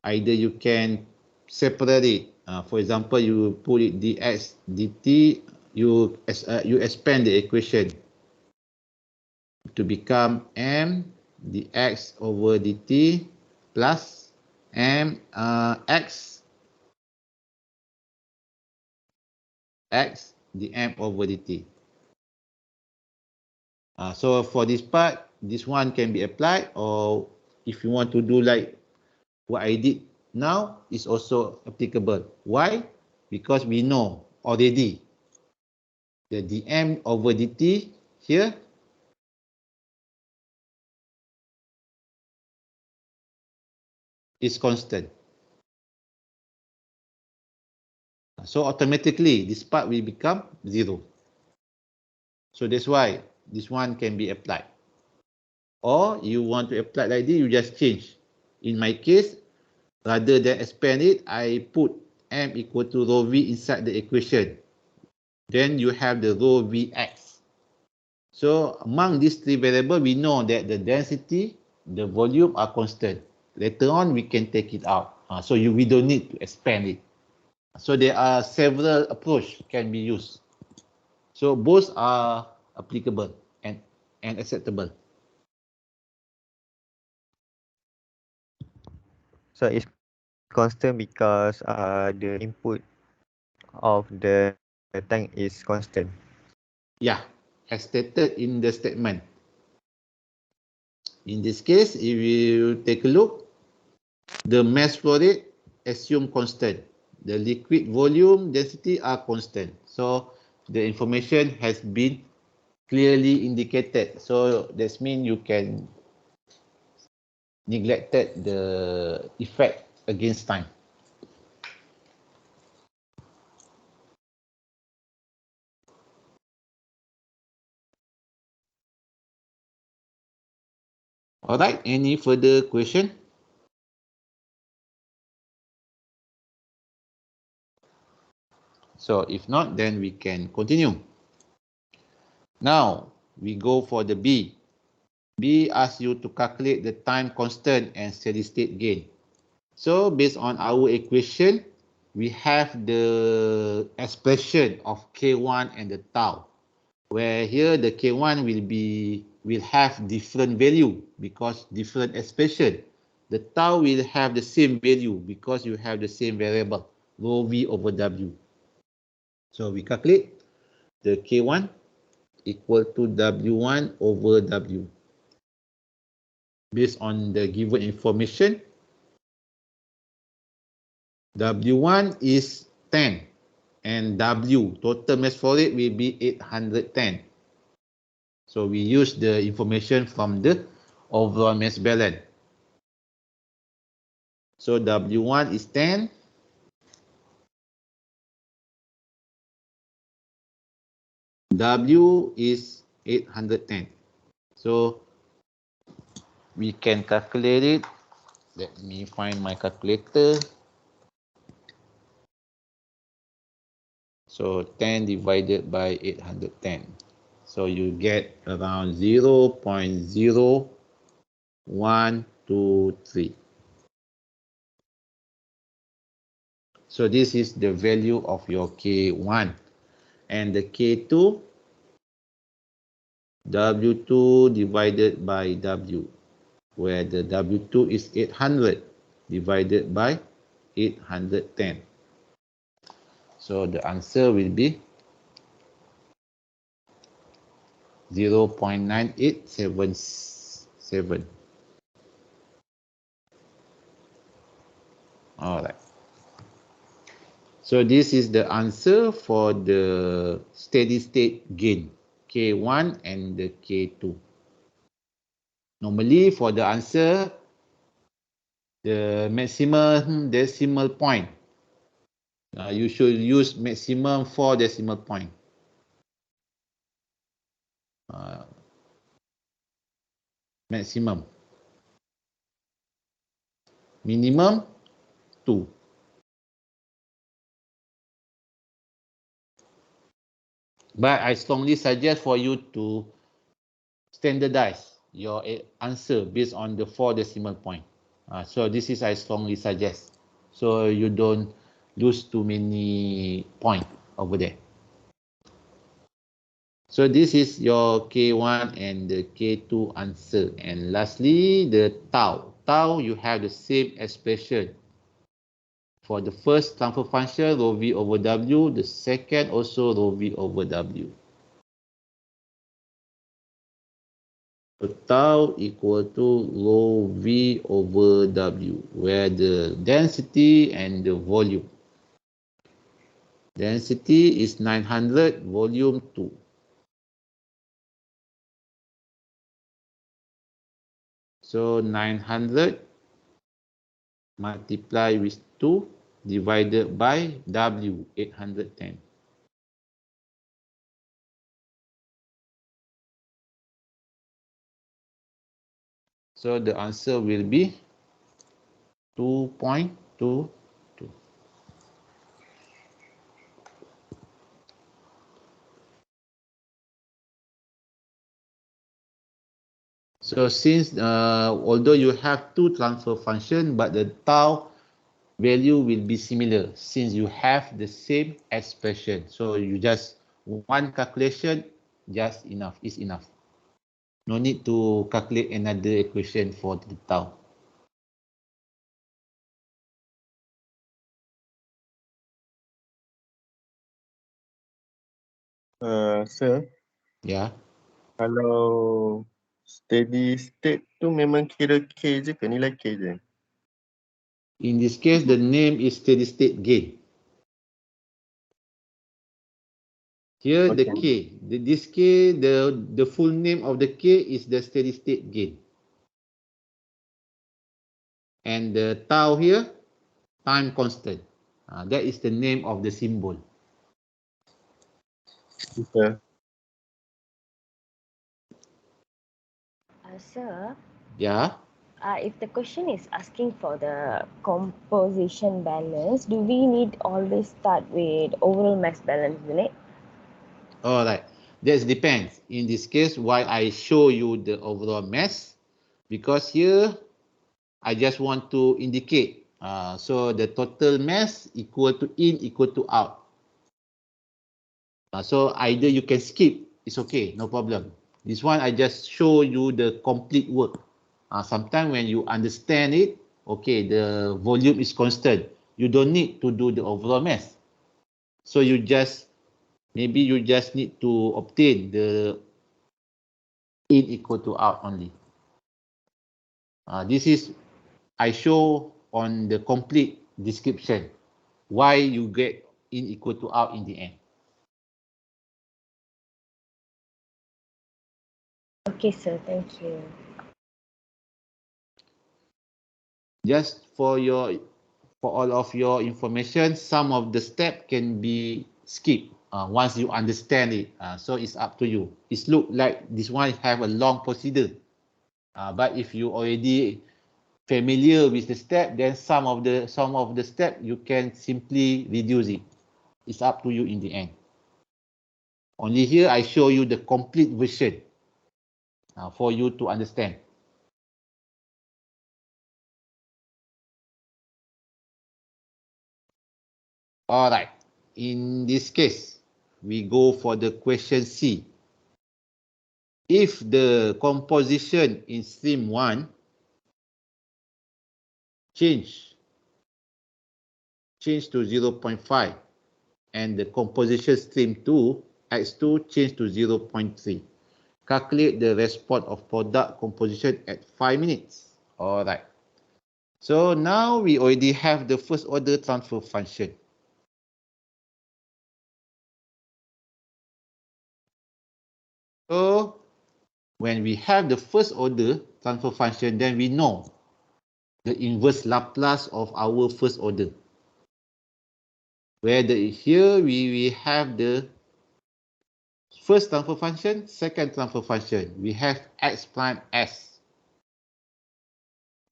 Speaker 1: either you can separate it. For example, you put it dx dt, you expand the equation to become m dx over dt plus m x dm over dt. So for this part, this one can be applied, or if you want to do like what I did now, is also applicable. Why? Because we know already the dm over dt here is constant. So automatically this part will become 0. So that's why this one can be applied. Or you want to apply like this, you just change. In my case, rather than expand it, I put m equal to rho v inside the equation. Then you have the rho vx. So among these three variables, we know that the density, the volume are constant. Later on, we can take it out. So we don't need to expand it. So there are several approaches can be used. So both are applicable and acceptable.
Speaker 4: So it's constant because the input of the tank is constant.
Speaker 1: Yeah, as stated in the statement. In this case, if you take a look, the mass flow rate assume constant. The liquid volume density are constant. So the information has been clearly indicated. So that means you can neglected the effect against time. All right, any further question? So if not, then we can continue. Now we go for the B. B asks you to calculate the time constant and steady state gain. So based on our equation, we have the expression of K1 and the tau, where here the K1 will have different value because different expression. The tau will have the same value because you have the same variable, rho v over w. So we calculate the K1 equal to W1 over W. Based on the given information, W1 is 10 and W, total mass flow rate, will be 810. So we use the information from the overall mass balance. So W1 is 10. W is 810. So we can calculate it. Let me find my calculator. So 10 divided by 810. So you get around 0.0123. So this is the value of your K1. And the K2, W2 divided by W, where the W2 is 800 divided by 810. So the answer will be 0.9877. All right. So this is the answer for the steady state gain, K1 and the K2. Normally for the answer, the maximum decimal point, you should use maximum 4 decimal point. Maximum. Minimum 2. But I strongly suggest for you to standardize your answer based on the 4 decimal point. So this is I strongly suggest. So you don't lose too many points over there. So this is your K1 and the K2 answer. And lastly, the tau. Tau, you have the same expression. For the first transfer function, rho v over w. The second also rho v over w. So tau equal to rho v over w, where the density and the volume. Density is 900, volume 2. So 900 multiply with 2 divided by W, 810. So the answer will be 2.22. So since although you have two transfer function, but the tau value will be similar since you have the same expression. So you just one calculation just enough is enough. No need to calculate another equation for the tau.
Speaker 7: Sir,
Speaker 1: Ya.
Speaker 7: kalau steady state tu memang kira K je ke, nilai K je?
Speaker 1: In this case, the name is steady state gain. Here the K, this K, the full name of the K is the steady state gain. And the tau here, time constant. That is the name of the symbol.
Speaker 7: Sir.
Speaker 8: Sir,
Speaker 1: Yeah.
Speaker 8: if the question is asking for the composition balance, do we need always start with overall mass balance, isn't it?
Speaker 1: All right. That depends. In this case, why I show you the overall mass, because here I just want to indicate. So the total mass equal to in equal to out. So either you can skip, it's okay, no problem. This one I just show you the complete work. Sometimes when you understand it, okay, the volume is constant. You don't need to do the overall mass. So you just, maybe you just need to obtain the in equal to out only. This is, I show on the complete description why you get in equal to out in the end.
Speaker 8: Okay, sir, thank you.
Speaker 1: Just for all of your information, some of the step can be skipped once you understand it. So it's up to you. It look like this one have a long procedure, but if you already familiar with the step, then some of the step you can simply reduce it. It's up to you in the end. Only here I show you the complete version for you to understand. All right. In this case, we go for the question C. If the composition in stream 1 change to 0.5 and the composition stream 2 X2 change to 0.3, calculate the response of product composition at 5 minutes. All right. So now we already have the first order transfer function. So when we have the first order transfer function, then we know the inverse Laplace of our first order. Where here we have the first transfer function, second transfer function. We have x prime s.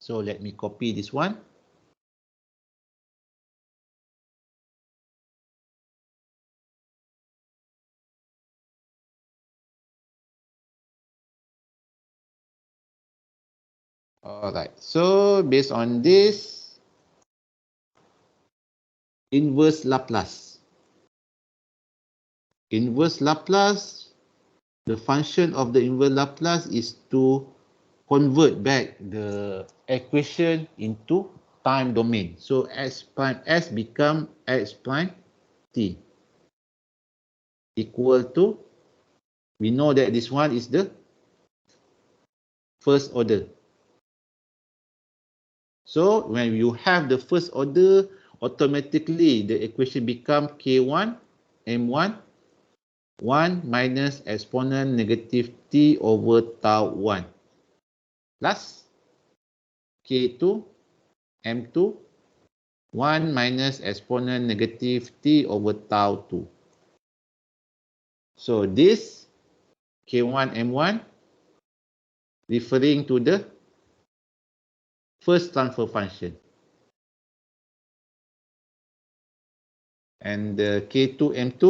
Speaker 1: So let me copy this one. Alright, so based on this, inverse Laplace. Inverse Laplace, the function of the inverse Laplace is to convert back the equation into time domain. So x prime s become x prime t equal to, we know that this one is the first order. So when you have the first order, automatically the equation become k1 m1 1 minus exponent negative t over tau 1 plus k2 m2 1 minus exponent negative t over tau 2. So this k1 m1 referring to the first transfer function. And the k2 m2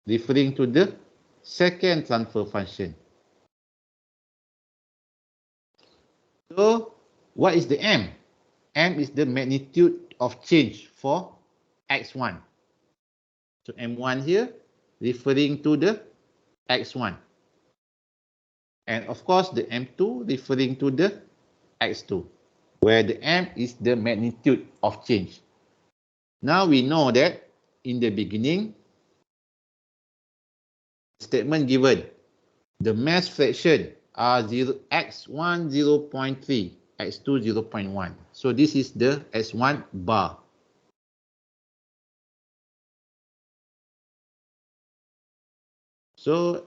Speaker 1: referring to the second transfer function. So what is the m? M is the magnitude of change for x1. So m1 here referring to the x1. And of course the m2 referring to the x2, where the m is the magnitude of change. Now we know that in the beginning, statement given, the mass fraction are x1 0.3, x2 0.1. So this is the x1 bar. So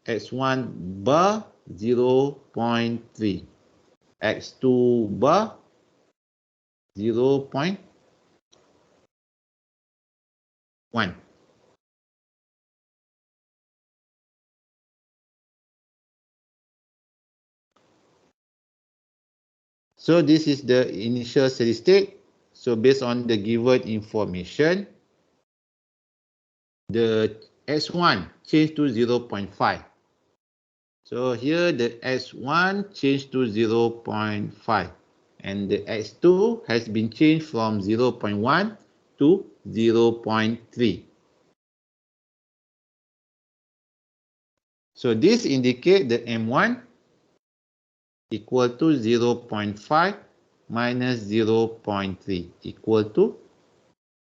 Speaker 1: x1 bar 0.3, x2 bar 0.1. So this is the initial steady state. So based on the given information, the S1 changed to 0.5. So here the S1 changed to 0.5 and the S2 has been changed from 0.1 to 0.3. So this indicates the M1 equal to 0.5 minus 0.3 equal to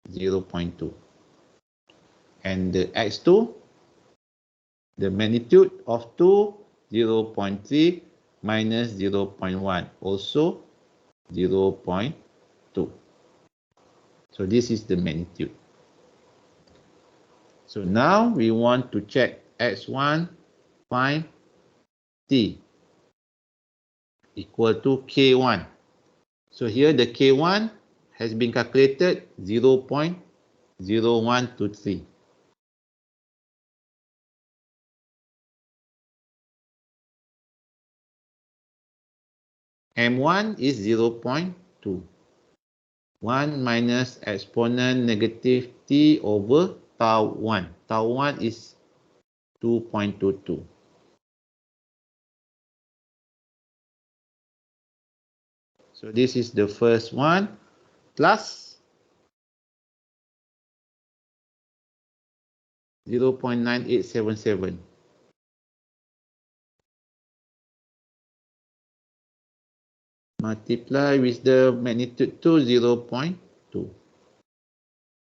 Speaker 1: 0.2. And the x2, the magnitude of 2, 0.3 minus 0.1, also 0.2. So this is the magnitude. So now we want to check x1 prime t equal to k1. So here the k1 has been calculated 0.0123. M1 is 0.2. 1 minus exponent negative t over tau 1. Tau 1 is 2.22. So this is the first one plus 0.9877. Multiply with the magnitude to 0.2.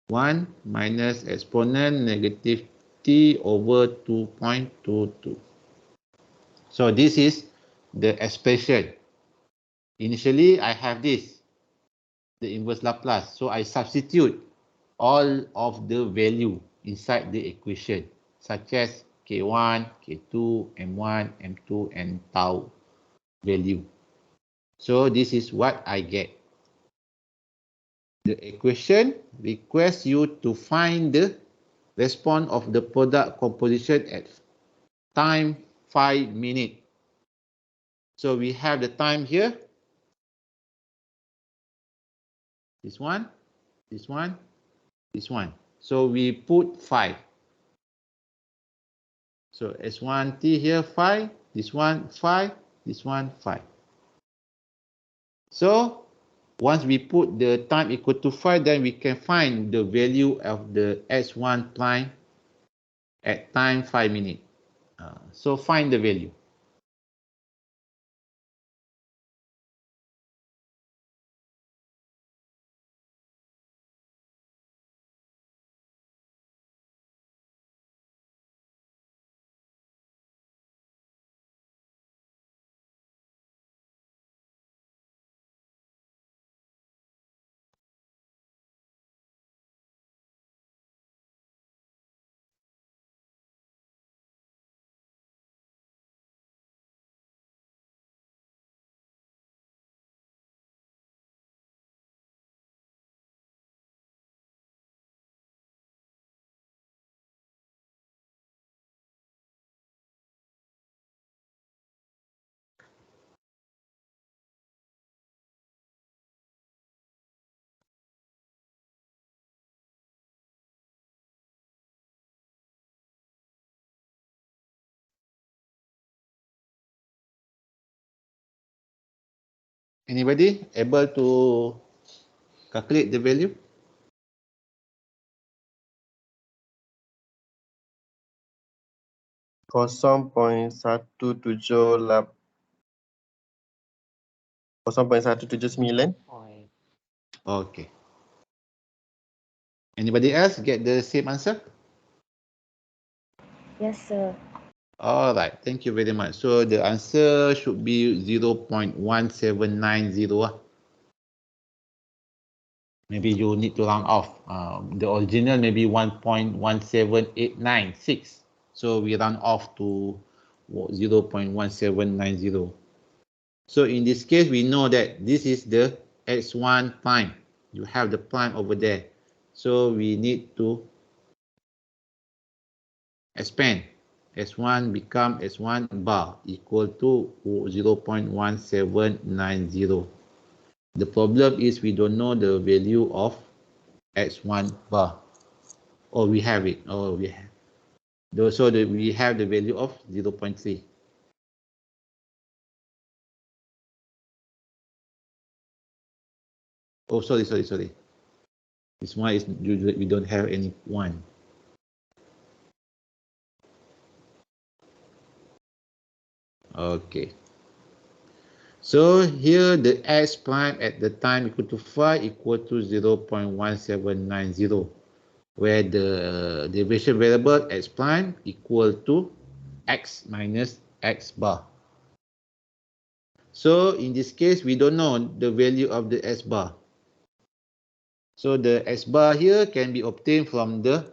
Speaker 1: 1 minus exponent negative t over 2.22. So this is the expression. Initially, I have this the inverse Laplace. So I substitute all of the value inside the equation, such as K1, K2, M1, M2, and tau value. So this is what I get. The equation requests you to find the response of the product composition at time 5 minutes. So we have the time here. This one, this one, this one. So we put 5. So S1T here 5, this one 5, this one 5. So once we put the time equal to 5, then we can find the value of the S1 prime at time 5 minutes. So find the value. Anybody able to calculate the value?
Speaker 7: Kosong point satu tujuh sembilan.
Speaker 1: Okay. Anybody else get the same answer?
Speaker 8: Yes, sir.
Speaker 1: Alright, thank you very much. So the answer should be 0.1790. Maybe you need to round off. The original maybe 1.17896. So we round off to 0.1790. So in this case, we know that this is the x1 prime. You have the prime over there. So we need to expand. S1 become S1 bar equal to 0.1790. The problem is we don't know the value of x1 bar. Oh, we have it. Oh, we have. So we have the value of 0.3. Oh, sorry. This one is we don't have any one. Okay. So here the x prime at the time equal to 5 equal to 0.1790, where the deviation variable x prime equal to x minus x bar. So in this case, we don't know the value of the x bar. So the x bar here can be obtained from the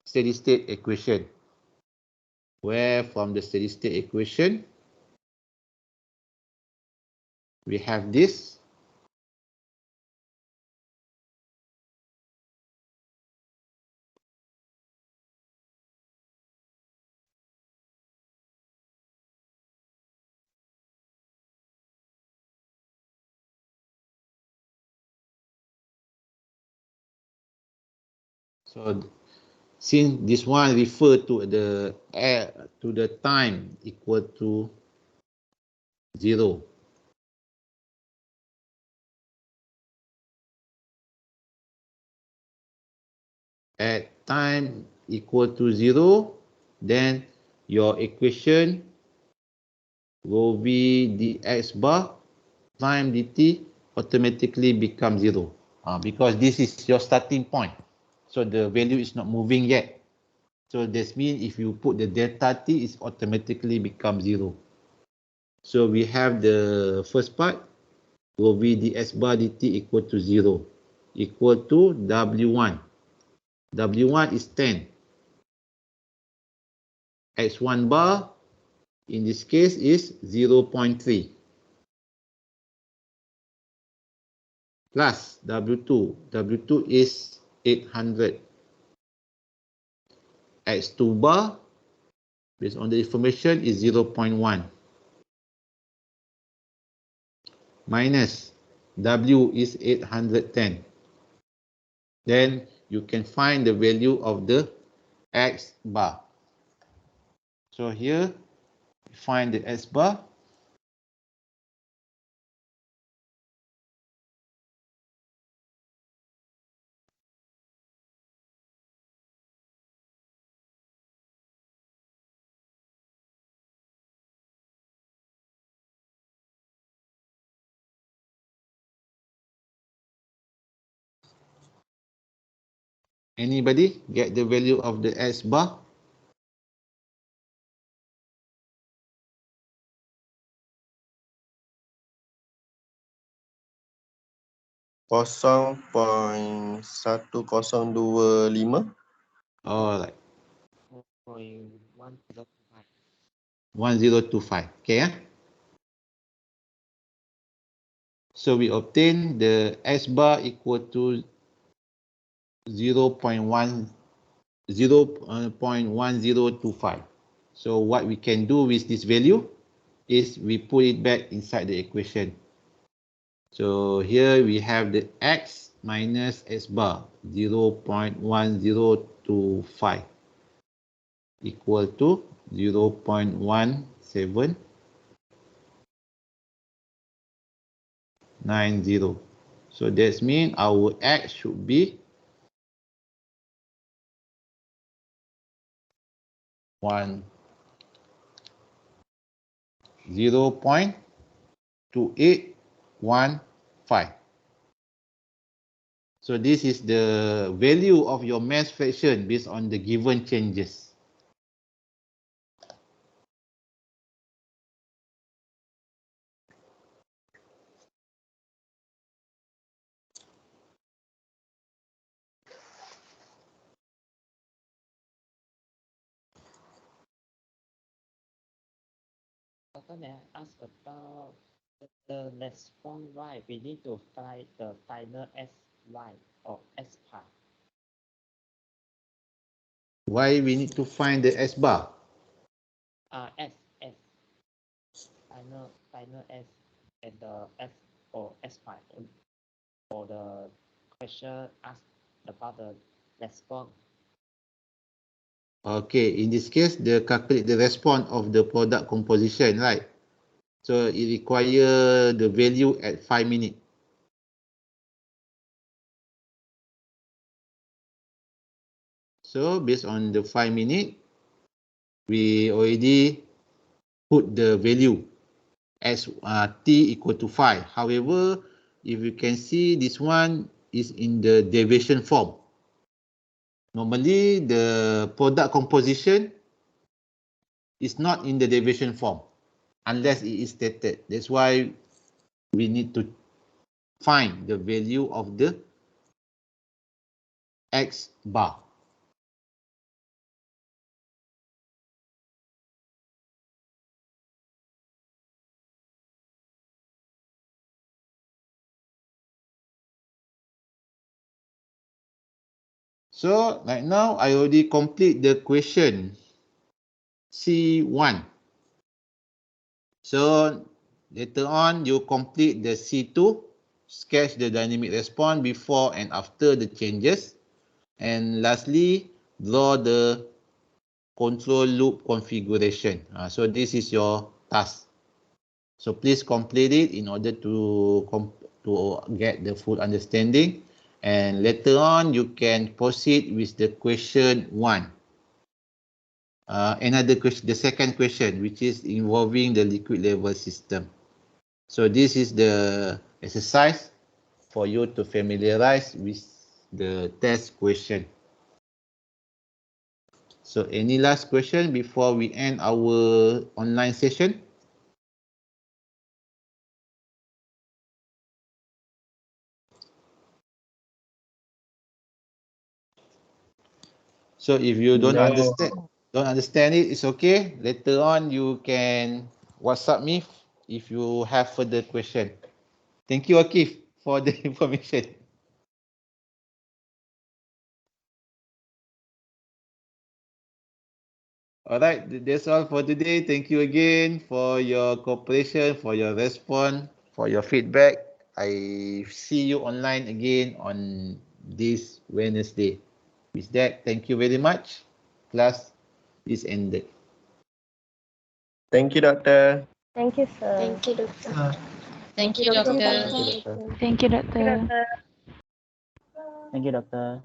Speaker 1: steady state equation, where from the steady state equation, we have this. So since this one refer to the time equal to 0, at time equal to 0, then your equation will be dx bar prime dt automatically become 0, because this is your starting point. So the value is not moving yet. So this means if you put the delta t, it automatically become 0. So we have the first part, rho v ds bar dt equal to 0, equal to W1. W1 is 10. X1 bar, in this case, is 0.3. Plus W2. W2 is 800. X2 bar, based on the information, is 0.1. Minus W is 810. Then you can find the value of the X bar. So here, find the X bar. Anybody get the value of the X bar?
Speaker 7: Kosong point 1025.
Speaker 1: Alright,
Speaker 4: 0.1025.
Speaker 1: 1025. Okay, yeah? So we obtain the S bar equal to 0.1025. So what we can do with this value is we put it back inside the equation. So here we have the X minus S bar 0.1025 equal to 0.1790. So that means our X should be 0.2815. So this is the value of your mass fraction based on the given changes.
Speaker 4: Doctor, may I ask about the response, right? We need to find the final SY or S part.
Speaker 1: Why we need to find the S bar?
Speaker 4: S. Final S and the F or S part for the question asked about the response.
Speaker 1: Okay, in this case, the calculate the response of the product composition, right? So it require the value at 5 minutes. So based on the 5 minutes, we already put the value as t equal to 5. However, if you can see, this one is in the deviation form. Normally, the product composition is not in the deviation form unless it is stated. That's why we need to find the value of the X bar. So right now I already complete the question C1. So later on you complete the C2, sketch the dynamic response before and after the changes. And lastly, draw the control loop configuration. So this is your task. So please complete it in order to get the full understanding. And later on, you can proceed with the question 1. Another question, the second question, which is involving the liquid level system. So this is the exercise for you to familiarize with the test question. So any last question before we end our online session? So if you don't
Speaker 7: No.
Speaker 1: understand it, it's okay. Later on, you can WhatsApp me if you have further question. Thank you, Akif, for the information. All right, that's all for today. Thank you again for your cooperation, for your response, for your feedback. I see you online again on this Wednesday. With that, thank you very much. Class is ended.
Speaker 7: Thank you, Doctor.
Speaker 8: Thank you, sir.
Speaker 9: Thank you, Doctor.
Speaker 5: Thank you, doctor.
Speaker 4: Thank you, Doctor.
Speaker 9: Thank you, Doctor.
Speaker 10: Thank you, Doctor.